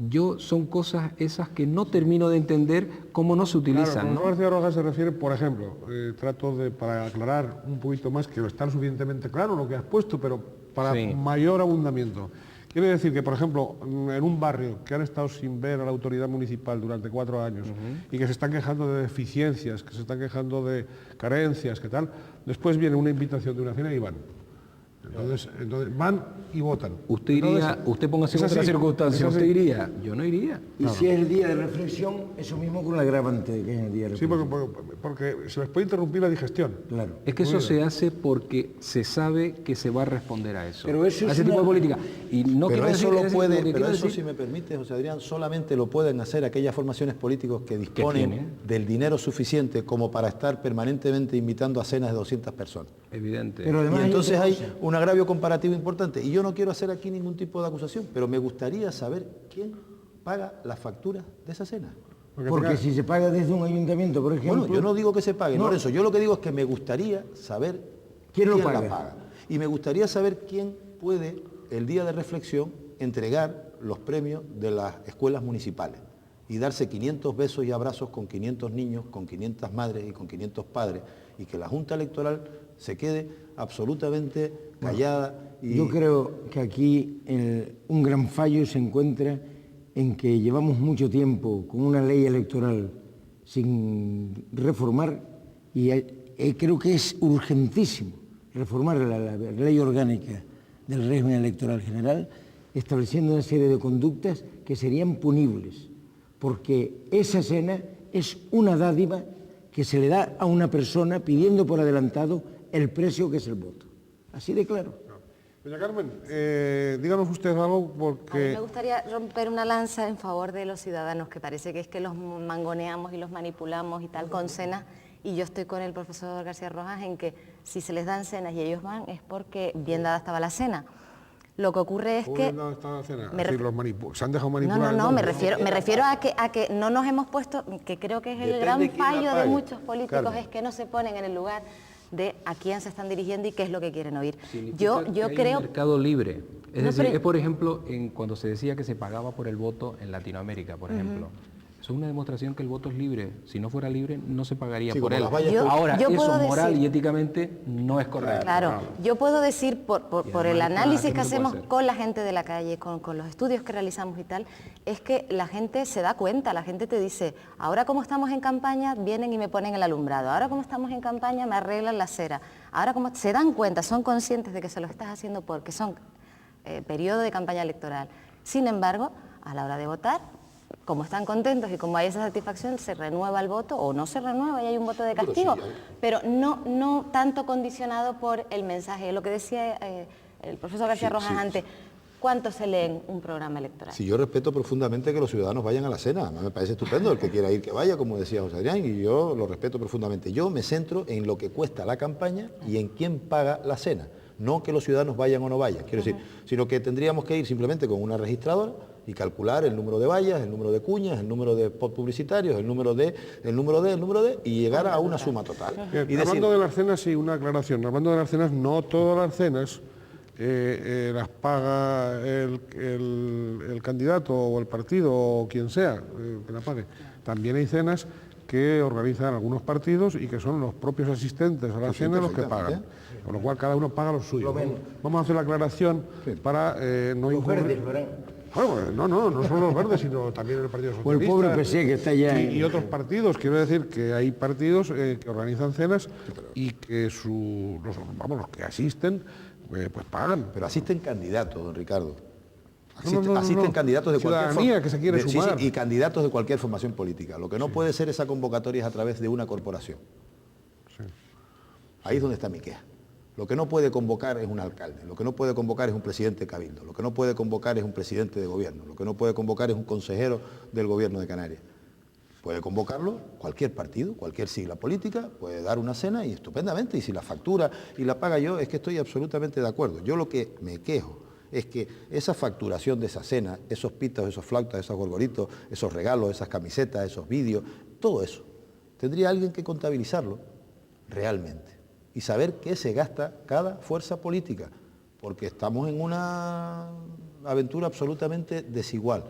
yo son cosas esas que no termino de entender cómo no se utilizan. Claro, García Rojas se refiere, por ejemplo, trato de, para aclarar un poquito más, que está suficientemente claro lo que has puesto, pero para mayor abundamiento. Quiere decir que, por ejemplo, en un barrio que han estado sin ver a la autoridad municipal durante 4 años y que se están quejando de deficiencias, que se están quejando de carencias, que tal, después viene una invitación de una cena y van. Entonces van y votan. Usted iría, usted póngase en otra circunstancia, ¿usted iría? Yo no iría. Y si es el día de reflexión, eso mismo con el agravante que es el día de reflexión. Sí, porque se les puede interrumpir la digestión. Claro. Es que eso se hace porque se sabe que se va a responder a eso. Pero eso a ese tipo de política. Y no pero quiero eso decir, lo puede, pero eso, decir, si me permite, José Adrián, solamente lo pueden hacer aquellas formaciones políticas que disponen del dinero suficiente como para estar permanentemente invitando a cenas de 200 personas. Evidente. Pero además, y entonces hay un agravio comparativo importante. Y yo no quiero hacer aquí ningún tipo de acusación, pero me gustaría saber quién paga la factura de esa cena. Porque si se paga desde un ayuntamiento, por ejemplo... Bueno, yo no digo que se pague, no, Lorenzo, yo lo que digo es que me gustaría saber quién la paga. Y me gustaría saber quién puede, el día de reflexión, entregar los premios de las escuelas municipales y darse 500 besos y abrazos con 500 niños, con 500 madres y con 500 padres, y que la Junta Electoral se quede absolutamente callada. Yo creo que aquí un gran fallo se encuentra en que llevamos mucho tiempo con una ley electoral sin reformar y creo que es urgentísimo reformar la ley orgánica del régimen electoral general, estableciendo una serie de conductas que serían punibles, porque esa cena es una dádiva que se le da a una persona pidiendo por adelantado el precio que es el voto. Así de claro. Doña Carmen, díganos usted algo porque... A mí me gustaría romper una lanza en favor de los ciudadanos, que parece que es que los mangoneamos y los manipulamos y tal con cenas, y yo estoy con el profesor García Rojas en que si se les dan cenas y ellos van es porque bien dada estaba la cena. Lo que ocurre es que... ¿Se han dejado manipular? No, me refiero a que no nos hemos puesto, que creo que es el gran fallo de muchos políticos, es que no se ponen en el lugar de a quién se están dirigiendo y qué es lo que quieren oír. Yo creo... Hay mercado libre. Es decir, es por ejemplo, cuando se decía que se pagaba por el voto en Latinoamérica, por ejemplo. Eso es una demostración que el voto es libre. Si no fuera libre, no se pagaría por él. Ahora, eso moral y éticamente no es correcto. Claro, yo puedo decir, por el análisis que hacemos con la gente de la calle, con los estudios que realizamos y tal, es que la gente se da cuenta, la gente te dice, ahora como estamos en campaña, vienen y me ponen el alumbrado, ahora como estamos en campaña, me arreglan la acera, ahora como se dan cuenta, son conscientes de que se lo estás haciendo porque son periodo de campaña electoral. Sin embargo, a la hora de votar, como están contentos y como hay esa satisfacción, se renueva el voto o no se renueva y hay un voto de castigo, pero no tanto condicionado por el mensaje. Lo que decía el profesor García Rojas antes, ¿cuánto se lee en un programa electoral? Sí, yo respeto profundamente que los ciudadanos vayan a la cena, me parece estupendo, el que quiera ir que vaya, como decía José Adrián, y yo lo respeto profundamente. Yo me centro en lo que cuesta la campaña y en quién paga la cena, no que los ciudadanos vayan o no vayan, quiero decir, sino que tendríamos que ir simplemente con una registradora y calcular el número de vallas, el número de cuñas, el número de spots publicitarios, el número de, y llegar a una suma total. Y hablando de las cenas, sí, una aclaración. Hablando de las cenas, no todas las cenas las paga el candidato o el partido o quien sea que la pague. También hay cenas que organizan algunos partidos y que son los propios asistentes a la cena los que pagan. Con lo cual cada uno paga lo suyo. Vamos a hacer la aclaración para no incurrir. Bueno, no son los verdes, sino también el Partido Socialista. O el pobre PC que está allá. Y otros partidos. Quiero decir que hay partidos que organizan cenas y que los que asisten pues pagan. Pero asisten candidatos, don Ricardo. No. Asisten candidatos de cualquier ciudadanía que se quiere sumar. Sí, y candidatos de cualquier formación política. Lo que no puede ser esa convocatoria es a través de una corporación. Sí. Ahí es donde está mi queja. Lo que no puede convocar es un alcalde, lo que no puede convocar es un presidente de cabildo, lo que no puede convocar es un presidente de gobierno, lo que no puede convocar es un consejero del gobierno de Canarias. Puede convocarlo cualquier partido, cualquier sigla política, puede dar una cena y estupendamente, y si la factura y la paga yo, es que estoy absolutamente de acuerdo. Yo lo que me quejo es que esa facturación de esa cena, esos pitos, esos flautas, esos gorgoritos, esos regalos, esas camisetas, esos vídeos, todo eso, tendría alguien que contabilizarlo realmente y saber qué se gasta cada fuerza política, porque estamos en una aventura absolutamente desigual.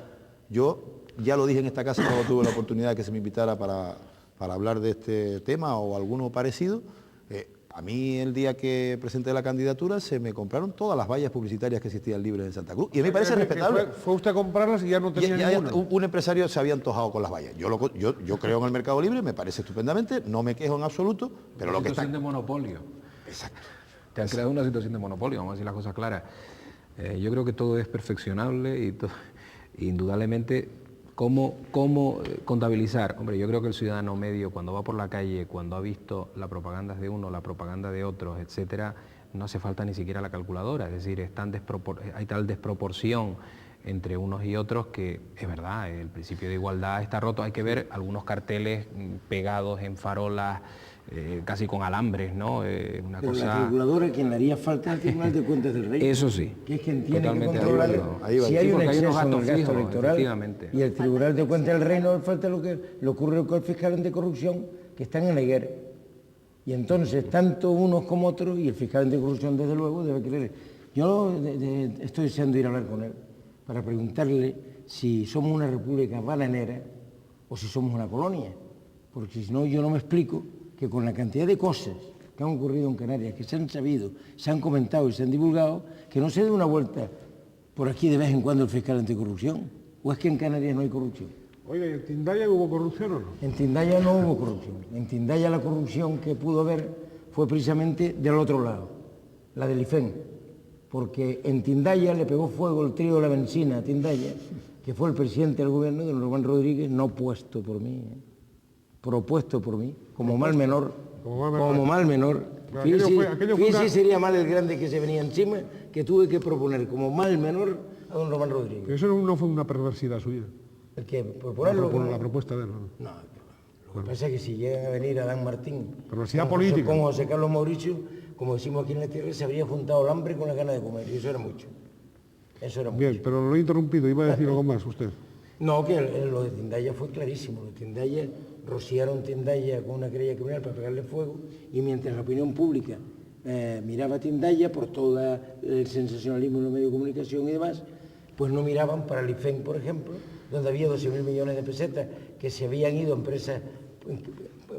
Yo ya lo dije en esta casa cuando tuve la oportunidad de que se me invitara para hablar de este tema o alguno parecido. A mí el día que presenté la candidatura se me compraron todas las vallas publicitarias que existían libres en Santa Cruz y a mí me parece respetable. Fue usted a comprarlas y ya no tenía ninguna. Un empresario se había antojado con las vallas. Yo creo en el mercado libre, me parece estupendamente, no me quejo en absoluto, pero lo que está... Una situación de monopolio. Exacto. Te han creado una situación de monopolio, vamos a decir las cosas claras. Yo creo que todo es perfeccionable y indudablemente cómo contabilizar. Hombre, yo creo que el ciudadano medio cuando va por la calle, cuando ha visto las propagandas de uno, la propaganda de otros, etcétera, no hace falta ni siquiera la calculadora, es decir, hay tal desproporción entre unos y otros que es verdad, el principio de igualdad está roto. Hay que ver algunos carteles pegados en farolas, casi con alambres, ¿no? Una Pero cosa... la calculadora, quien le haría falta es el Tribunal de Cuentas del Rey. Eso sí. Que es quien tiene Totalmente que controlar si hay un exceso en el gasto electoral. Y el Tribunal de Cuentas del Rey no le falta lo que le ocurre con el fiscal anticorrupción, que están en la higuera. Y entonces, tanto unos como otros, y el fiscal anticorrupción, desde luego, debe creer. Yo estoy deseando ir a hablar con él para preguntarle si somos una república bananera o si somos una colonia. Porque si no, yo no me explico que con la cantidad de cosas que han ocurrido en Canarias, que se han sabido, se han comentado y se han divulgado, que no se dé una vuelta por aquí de vez en cuando el fiscal anticorrupción. ¿O es que en Canarias no hay corrupción? Oiga, ¿y en Tindaya hubo corrupción o no? En Tindaya no hubo corrupción. En Tindaya la corrupción que pudo haber fue precisamente del otro lado, la del IFEN. Porque en Tindaya le pegó fuego el trío de la benzina a Tindaya, que fue el presidente del gobierno, don Román Rodríguez, no puesto por mí, propuesto por mí, como mal menor. Como mal menor. Fíjese, sería mal el grande que se venía encima, que tuve que proponer como mal menor a don Román Rodríguez. Pero eso no fue una perversidad suya. ¿El qué? ¿Proponerlo? La propuesta de él. No, lo que pasa es que si llega a venir Adán Martín, perversidad política, con José Carlos Mauricio, como decimos aquí en la tierra, se habría juntado el hambre con la gana de comer, y eso era mucho. Bien, pero lo he interrumpido, iba a decir algo más usted. No, que lo de Tindaya fue clarísimo. Lo de Tindaya, rociaron Tindaya con una querella criminal para pegarle fuego, y mientras la opinión pública miraba a Tindaya por todo el sensacionalismo en los medios de comunicación y demás, pues no miraban para el IFEN, por ejemplo, donde había 12.000 millones de pesetas que se habían ido a empresas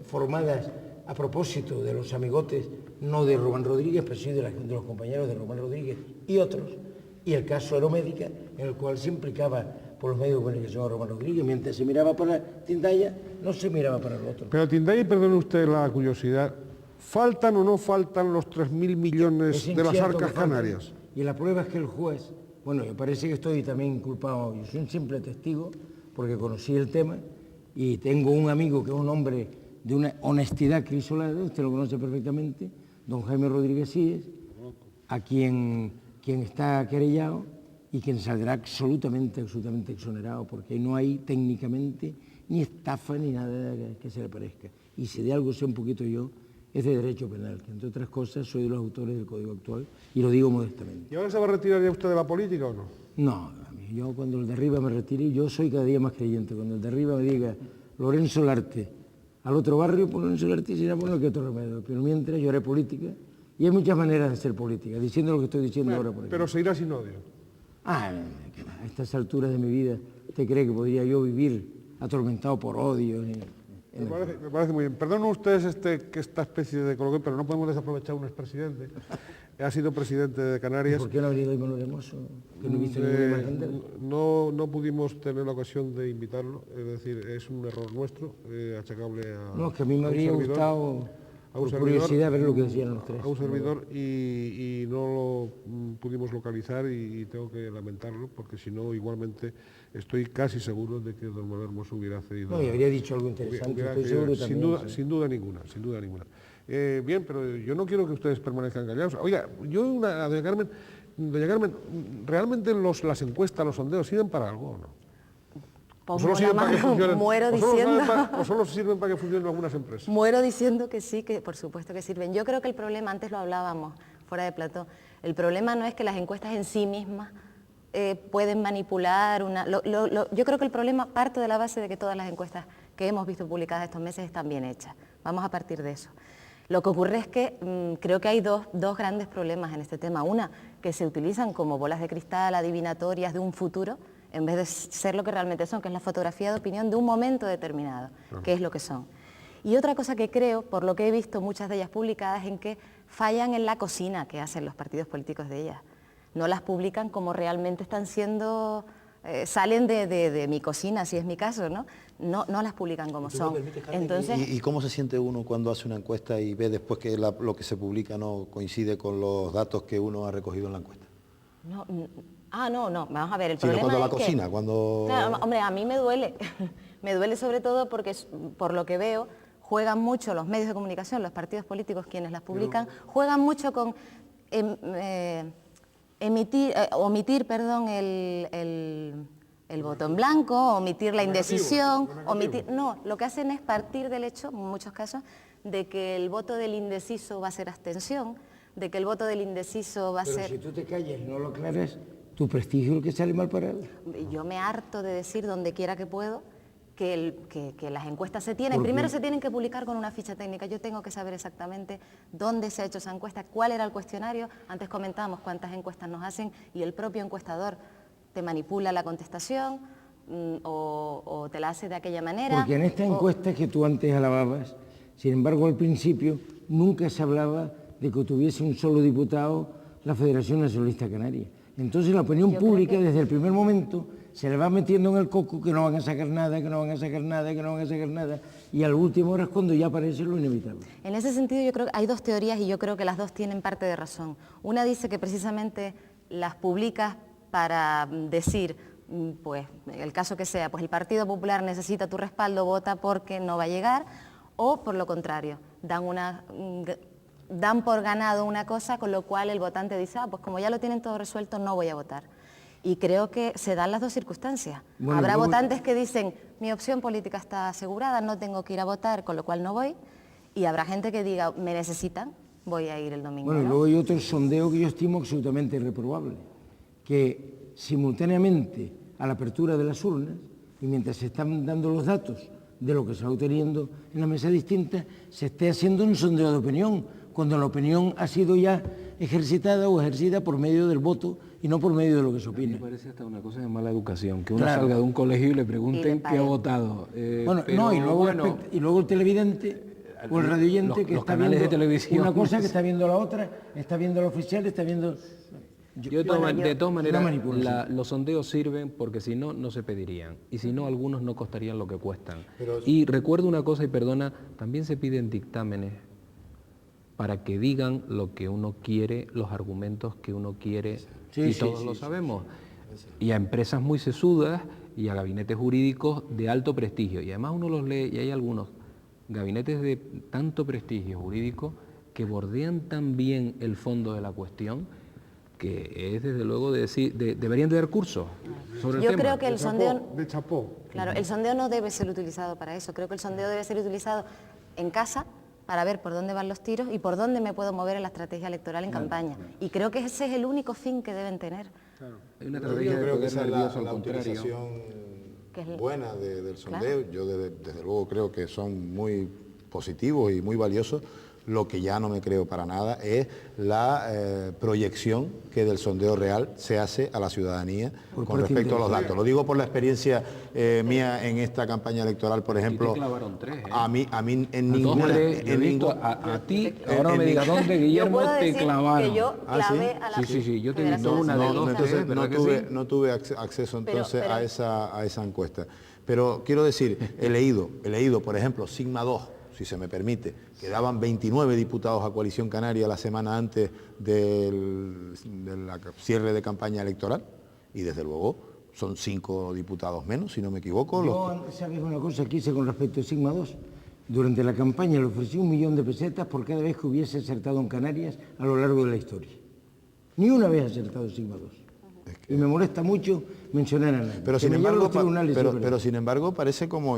formadas a propósito de los amigotes, no de Román Rodríguez, pero sí de los compañeros de Román Rodríguez y otros, y el caso Aeromédica, en el cual se implicaba por los medios de comunicación a Román Rodríguez, mientras se miraba para Tindaya, no se miraba para el otro. Pero Tindaya, perdone usted la curiosidad, ¿faltan o no faltan los 3.000 millones de las arcas canarias? Y la prueba es que el juez, bueno, me parece que estoy también inculpado, yo soy un simple testigo, porque conocí el tema, y tengo un amigo que es un hombre de una honestidad crisolada, usted lo conoce perfectamente, don Jaime Rodríguez Síez, a quien está querellado y quien saldrá absolutamente exonerado, porque no hay técnicamente ni estafa ni nada que se le parezca. Y si de algo sé un poquito yo, es de derecho penal, que entre otras cosas soy de los autores del Código actual, y lo digo modestamente. ¿Y ahora se va a retirar ya usted de la política o no? No, yo cuando el de arriba me retire, yo soy cada día más creyente. Cuando el de arriba me diga Lorenzo Larte al otro barrio, pues Lorenzo Larte será bueno que otro remedio. Pero mientras yo haré política, y hay muchas maneras de hacer política, diciendo lo que estoy diciendo ahora. Por pero se irá sin odio. A estas alturas de mi vida, ¿usted cree que podría yo vivir atormentado por odio? Me parece muy bien. Perdonen ustedes esta especie de coloquio, pero no podemos desaprovechar un expresidente. Ha sido presidente de Canarias. ¿Por qué no ha venido hoy Manuel de Mosso? ¿Que no viste ninguna imagen de él? No pudimos tener la ocasión de invitarlo, es decir, es un error nuestro, achacable a... No, es que a mí me habría gustado, por curiosidad, ver lo que decían los tres. A un servidor y no lo pudimos localizar y tengo que lamentarlo, porque si no, igualmente estoy casi seguro de que don Manuel Hermoso hubiera cedido. No, y habría dicho algo interesante, estoy seguro también. Sin duda ninguna. Bien, pero yo no quiero que ustedes permanezcan callados. Oiga, doña Carmen, ¿realmente las encuestas, los sondeos sirven para algo o no? Pues muero diciendo... ¿O solo sirven para que funcionen algunas empresas? Muero diciendo que sí, que por supuesto que sirven. Yo creo que el problema, antes lo hablábamos fuera de plató, El problema no es que las encuestas en sí mismas pueden manipular yo creo que el problema parte de la base de que todas las encuestas que hemos visto publicadas estos meses están bien hechas. Vamos a partir de eso. Lo que ocurre es que creo que hay dos grandes problemas en este tema. Una, que se utilizan como bolas de cristal adivinatorias de un futuro, en vez de ser lo que realmente son, que es la fotografía de opinión de un momento determinado, que es lo que son. Y otra cosa que creo, por lo que he visto muchas de ellas publicadas, en que fallan en la cocina que hacen los partidos políticos de ellas. No las publican como realmente están siendo, salen de mi cocina, si es mi caso, ¿no? No las publican como son. Entonces, ¿Y cómo se siente uno cuando hace una encuesta y ve después que lo que se publica no coincide con los datos que uno ha recogido en la encuesta? No, vamos a ver, el Sino problema cuando la es que, cocina, cuando... Claro, hombre, a mí me duele, me duele sobre todo porque, por lo que veo, juegan mucho los medios de comunicación, los partidos políticos, quienes las publican, juegan mucho con omitir el voto en blanco, omitir la indecisión, no, lo que hacen es partir del hecho, en muchos casos, de que el voto del indeciso va a ser abstención, de que el voto del indeciso va a ser... Pero si tú te calles y no lo aclaras, tu prestigio es el que sale mal parado. Yo me harto de decir donde quiera que puedo que las encuestas se tienen. Primero se tienen que publicar con una ficha técnica. Yo tengo que saber exactamente dónde se ha hecho esa encuesta, cuál era el cuestionario. Antes comentábamos cuántas encuestas nos hacen y el propio encuestador te manipula la contestación o te la hace de aquella manera. Porque en esta encuesta que tú antes alababas, sin embargo, al principio nunca se hablaba de que tuviese un solo diputado la Federación Nacionalista Canaria. Entonces la opinión pública desde el primer momento se le va metiendo en el coco que no van a sacar nada, que no van a sacar nada, que no van a sacar nada, y al último hora es cuando ya aparece lo inevitable. En ese sentido yo creo que hay dos teorías y yo creo que las dos tienen parte de razón. Una dice que precisamente las publicas para decir, pues el caso que sea, pues el Partido Popular necesita tu respaldo, vota porque no va a llegar, o por lo contrario, dan por ganado una cosa, con lo cual el votante dice, pues como ya lo tienen todo resuelto, no voy a votar. Y creo que se dan las dos circunstancias. Bueno, habrá votantes que dicen, mi opción política está asegurada, no tengo que ir a votar, con lo cual no voy, y habrá gente que diga, me necesitan, voy a ir el domingo. Bueno, y luego hay otro sondeo que yo estimo absolutamente reprobable, que simultáneamente a la apertura de las urnas, y mientras se están dando los datos de lo que se va obteniendo en la mesa distinta, se esté haciendo un sondeo de opinión, cuando la opinión ha sido ya ejercitada o ejercida por medio del voto y no por medio de lo que se opina. Me parece hasta una cosa de mala educación, que uno salga de un colegio y le pregunten qué ha votado. Bueno, no, y luego el televidente o el radioyente que está viendo de televisión, una cosa, que está viendo la otra, está viendo la oficial, está viendo... De todas maneras, los sondeos sirven porque si no, no se pedirían. Y si no, algunos no costarían lo que cuestan. Y recuerdo una cosa, y perdona, también se piden dictámenes para que digan lo que uno quiere, los argumentos que uno quiere, y todos lo sabemos. Y a empresas muy sesudas y a gabinetes jurídicos de alto prestigio. Y además uno los lee y hay algunos gabinetes de tanto prestigio jurídico que bordean también el fondo de la cuestión, que es desde luego deberían de dar cursos sobre el tema. Yo creo que el sondeo... De chapó. Claro, el sondeo no debe ser utilizado para eso. Creo que el sondeo debe ser utilizado en casa para ver por dónde van los tiros y por dónde me puedo mover en la estrategia electoral en campaña. Y creo que ese es el único fin que deben tener. Claro. Hay una estrategia yo creo que esa es la utilización buena del sondeo. Claro. Yo desde luego creo que son muy positivos y muy valiosos. Lo que ya no me creo para nada es la proyección que del sondeo real se hace a la ciudadanía con respecto a los datos. Lo digo por la experiencia mía en esta campaña electoral, por ejemplo. Te clavaron 3, ¿eh? A mí en ninguna... A ti, ahora no me digas dónde, Guillermo, te clavaron. Que yo clavé a la Sí, yo te he visto una de dos. Entonces no tuve acceso entonces a esa encuesta. Pero quiero decir, he leído, por ejemplo, Sigma 2, si se me permite, que daban 29 diputados a Coalición Canaria la semana antes del cierre de campaña electoral, y desde luego son 5 diputados menos, si no me equivoco. Yo, ¿sabes una cosa que hice con respecto a Sigma 2? Durante la campaña le ofrecí 1 millón de pesetas por cada vez que hubiese acertado en Canarias a lo largo de la historia. Ni una vez ha acertado Sigma 2. Y me molesta mucho mencionar a nadie. Pero sin embargo, parece como,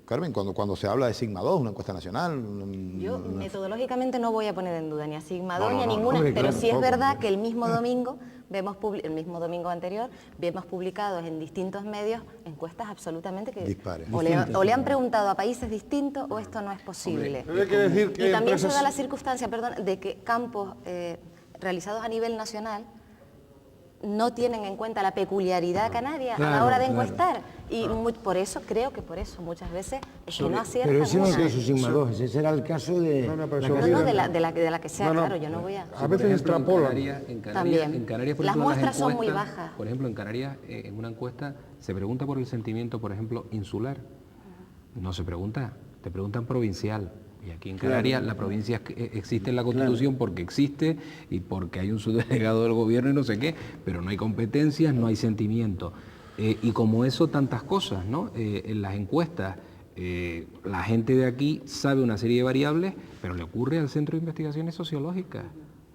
Carmen, cuando se habla de Sigma 2, una encuesta nacional... Yo metodológicamente no voy a poner en duda ni a Sigma 2 ni a ninguna, hombre, pero sí es verdad que el mismo domingo anterior, vemos publicados en distintos medios encuestas absolutamente que dispares. O le han preguntado a países distintos o esto no es posible. Hombre, hay que decir que y también se da la circunstancia, de que campos realizados a nivel nacional no tienen en cuenta la peculiaridad canaria a la hora de encuestar. Y por eso muchas veces es que no aciertan. Pero ese no es el caso Sigma 2, ese será el caso de... de la que sea, claro, yo no voy a... A veces extrapolan. En Canarias, por las ejemplo, muestras son muy bajas. Por ejemplo, en Canarias, en una encuesta, se pregunta por el sentimiento, por ejemplo, insular. No se pregunta, te preguntan provincial. Y aquí en Canarias la provincia existe en la Constitución porque existe y porque hay un subdelegado del gobierno y no sé qué, pero no hay competencias, no hay sentimiento. Y como eso, tantas cosas, ¿no? En las encuestas, la gente de aquí sabe una serie de variables, pero le ocurre al Centro de Investigaciones Sociológicas.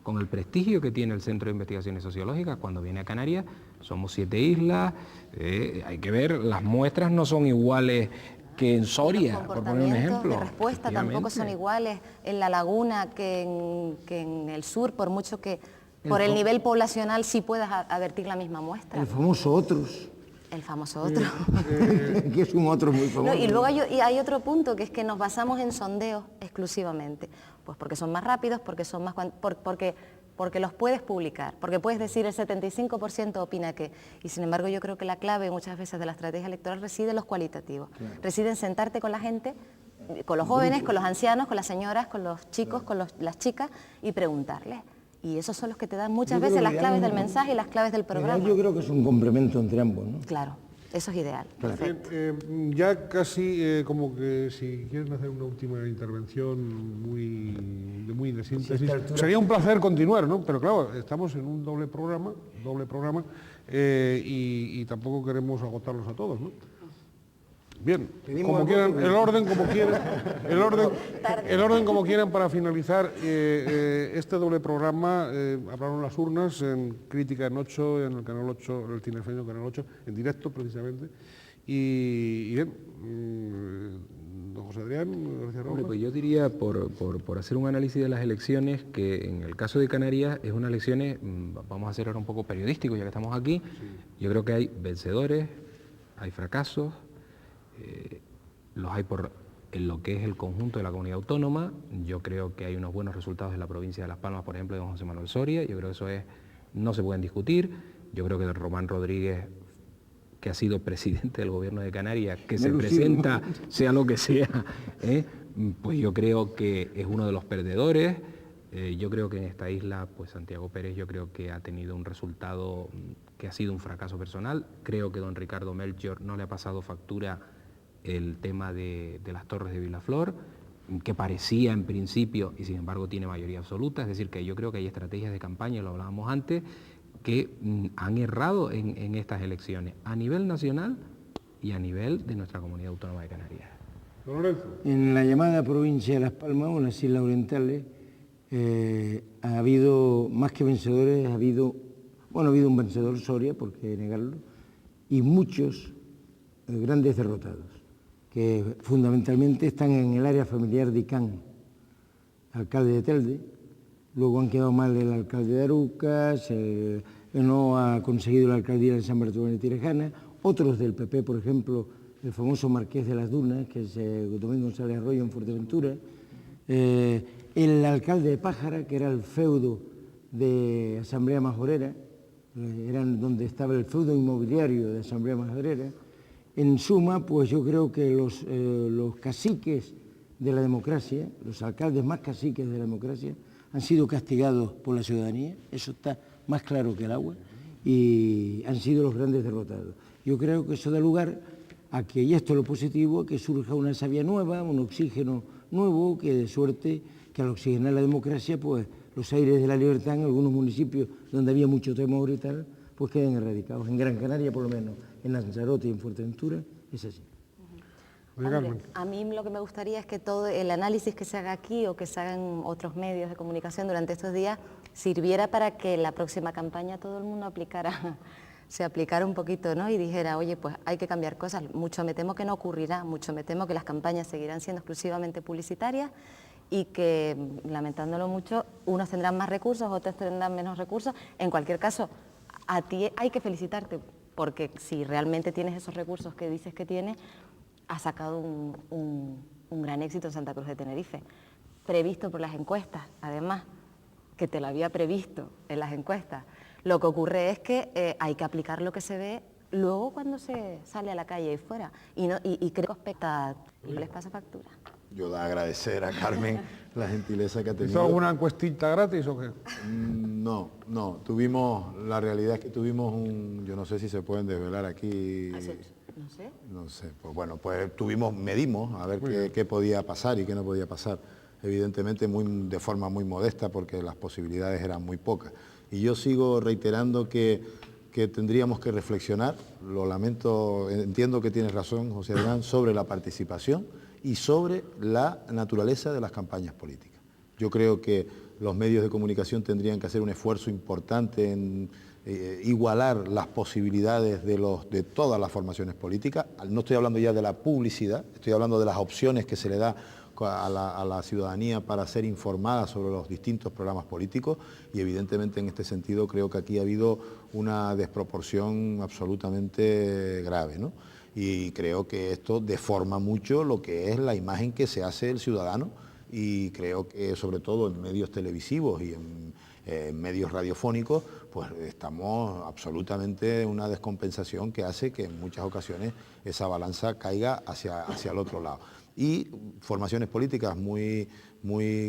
Con el prestigio que tiene el Centro de Investigaciones Sociológicas, cuando viene a Canarias, somos 7 islas, hay que ver, las muestras no son iguales que en Soria, por poner un ejemplo. Los respuesta tampoco son iguales en La Laguna que en el sur, por mucho que por el nivel poblacional sí puedas advertir la misma muestra. El famoso otros. El famoso otro. Que es un otro muy famoso. No, y luego hay otro punto, que es que nos basamos en sondeos exclusivamente. Pues porque son más rápidos, porque son más porque los puedes publicar, porque puedes decir el 75% opina que, y sin embargo yo creo que la clave muchas veces de la estrategia electoral reside en los cualitativos, reside en sentarte con la gente, con los jóvenes, con los ancianos, con las señoras, con los chicos, con las chicas y preguntarles. Y esos son los que te dan muchas veces las claves del mensaje y las claves del programa. Yo creo que es un complemento entre ambos, ¿no? Claro. Eso es ideal. Perfecto. Ya casi como que si quieren hacer una última intervención muy de síntesis, sería un placer continuar, ¿no? Pero claro, estamos en un doble programa y tampoco queremos agotarlos a todos, ¿no? Bien, como quieran, el orden como quieran para finalizar este doble programa. Hablaron las urnas en Crítica en 8, en el canal 8, en el Tinerfeño Canal 8, en directo precisamente. Y bien, don José Adrián, gracias. Hombre, pues yo diría, por hacer un análisis de las elecciones, que en el caso de Canarias es unas elecciones, vamos a hacer ahora un poco periodístico ya que estamos aquí, yo creo que hay vencedores, hay fracasos, los hay en lo que es el conjunto de la comunidad autónoma. Yo creo que hay unos buenos resultados en la provincia de Las Palmas, por ejemplo, de don José Manuel Soria. Yo creo que eso no se pueden discutir. Yo creo que de Román Rodríguez, que ha sido presidente del gobierno de Canarias, que se presenta, sea lo que sea, pues yo creo que es uno de los perdedores. Yo creo que en esta isla, pues Santiago Pérez, yo creo que ha tenido un resultado que ha sido un fracaso personal. Creo que don Ricardo Melchior no le ha pasado factura el tema de las Torres de Vilaflor, que parecía en principio, y sin embargo tiene mayoría absoluta. Es decir, que yo creo que hay estrategias de campaña, lo hablábamos antes, que han errado en estas elecciones, a nivel nacional y a nivel de nuestra comunidad autónoma de Canarias. En la llamada provincia de Las Palmas, o las Islas Orientales, ha habido, más que vencedores, ha habido un vencedor, Soria, por qué negarlo, y muchos grandes derrotados, que fundamentalmente están en el área familiar de Icán, alcalde de Telde. Luego han quedado mal el alcalde de Arucas, no ha conseguido la alcaldía de San Bartolomé de Tirajana. Otros del PP, por ejemplo, el famoso Marqués de las Dunas, que es Domingo González Arroyo en Fuerteventura. El alcalde de Pájara, que era el feudo de Asamblea Majorera, eran donde estaba el feudo inmobiliario de Asamblea Majorera. En suma, pues yo creo que los caciques de la democracia, los alcaldes más caciques de la democracia, han sido castigados por la ciudadanía, eso está más claro que el agua, y han sido los grandes derrotados. Yo creo que eso da lugar a que, y esto es lo positivo, que surja una savia nueva, un oxígeno nuevo, que de suerte que al oxigenar la democracia, pues los aires de la libertad en algunos municipios donde había mucho temor y tal, pues queden erradicados. En Gran Canaria, por lo menos, en Lanzarote y en Fuerteventura, es así. Hombre, a mí lo que me gustaría es que todo el análisis que se haga aquí o que se haga en otros medios de comunicación durante estos días sirviera para que la próxima campaña todo el mundo aplicara se aplicara un poquito, ¿no? Y dijera, oye, pues hay que cambiar cosas. Mucho me temo que no ocurrirá, mucho me temo que las campañas seguirán siendo exclusivamente publicitarias y que, lamentándolo mucho, unos tendrán más recursos, otros tendrán menos recursos. En cualquier caso, a ti hay que felicitarte, porque si realmente tienes esos recursos que dices que tienes, has sacado un gran éxito en Santa Cruz de Tenerife, previsto por las encuestas, además, que te lo había previsto en las encuestas. Lo que ocurre es que hay que aplicar lo que se ve luego cuando se sale a la calle y fuera, y creo que no les pasa factura. Yo da agradecer a Carmen la gentileza que ha tenido. ¿Hizo alguna encuestita gratis o qué? No, la realidad es que tuvimos yo no sé si se pueden desvelar aquí. No sé, pues bueno, pues medimos a ver qué podía pasar y qué no podía pasar. Evidentemente de forma muy modesta porque las posibilidades eran muy pocas. Y yo sigo reiterando que tendríamos que reflexionar, lo lamento, entiendo que tienes razón, José Adrián, sobre la participación y sobre la naturaleza de las campañas políticas. Yo creo que los medios de comunicación tendrían que hacer un esfuerzo importante en igualar las posibilidades de todas las formaciones políticas. No estoy hablando ya de la publicidad, estoy hablando de las opciones que se le da a la ciudadanía para ser informada sobre los distintos programas políticos y evidentemente en este sentido creo que aquí ha habido una desproporción absolutamente grave, ¿no? Y creo que esto deforma mucho lo que es la imagen que se hace del ciudadano y creo que sobre todo en medios televisivos y en medios radiofónicos pues estamos absolutamente en una descompensación que hace que en muchas ocasiones esa balanza caiga hacia el otro lado. Y formaciones políticas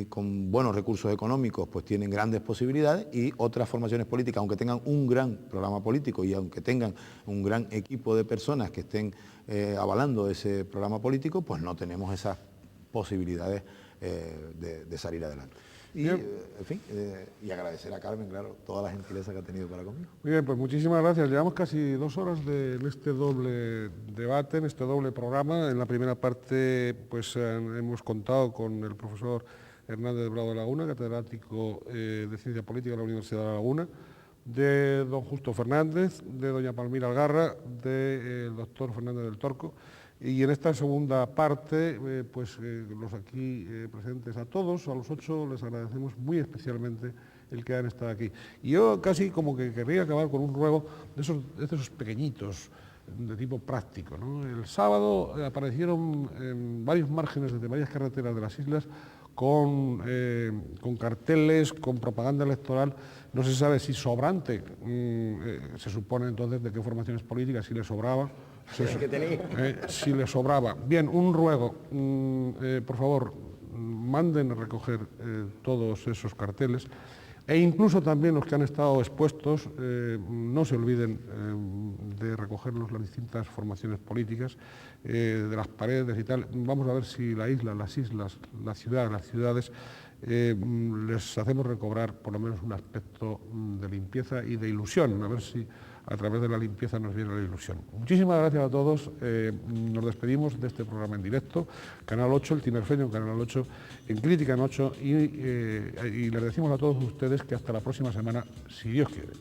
con buenos recursos económicos pues tienen grandes posibilidades y otras formaciones políticas, aunque tengan un gran programa político y aunque tengan un gran equipo de personas que estén avalando ese programa político, pues no tenemos esas posibilidades de salir adelante. Y, en fin, y agradecer a Carmen, claro, toda la gentileza que ha tenido para conmigo. Muy bien, pues muchísimas gracias. Llevamos casi 2 horas en este doble debate, en este doble programa. En la primera parte pues hemos contado con el profesor Hernández de Bravo de Laguna, catedrático de Ciencia Política de la Universidad de La Laguna, de don Justo Fernández, de doña Palmira Algarra, del doctor Fernández del Torco. Y en esta segunda parte, los aquí presentes a todos, a los 8, les agradecemos muy especialmente el que hayan estado aquí. Y yo casi como que querría acabar con un ruego de esos pequeñitos, de tipo práctico, ¿no? El sábado aparecieron en varios márgenes de varias carreteras de las islas con carteles, con propaganda electoral, no se sabe si sobrante, se supone entonces de qué formaciones políticas, si les sobraba. Si les sobraba. Bien, un ruego, por favor, manden a recoger todos esos carteles e incluso también los que han estado expuestos, no se olviden de recogerlos las distintas formaciones políticas, de las paredes y tal. Vamos a ver si la isla, las islas, la ciudad, las ciudades, les hacemos recobrar por lo menos un aspecto de limpieza y de ilusión, a ver si a través de la limpieza nos viene la ilusión. Muchísimas gracias a todos. Nos despedimos de este programa en directo. Canal 8, el Tinerfeño, Canal 8, en Crítica en 8, y les decimos a todos ustedes que hasta la próxima semana, si Dios quiere.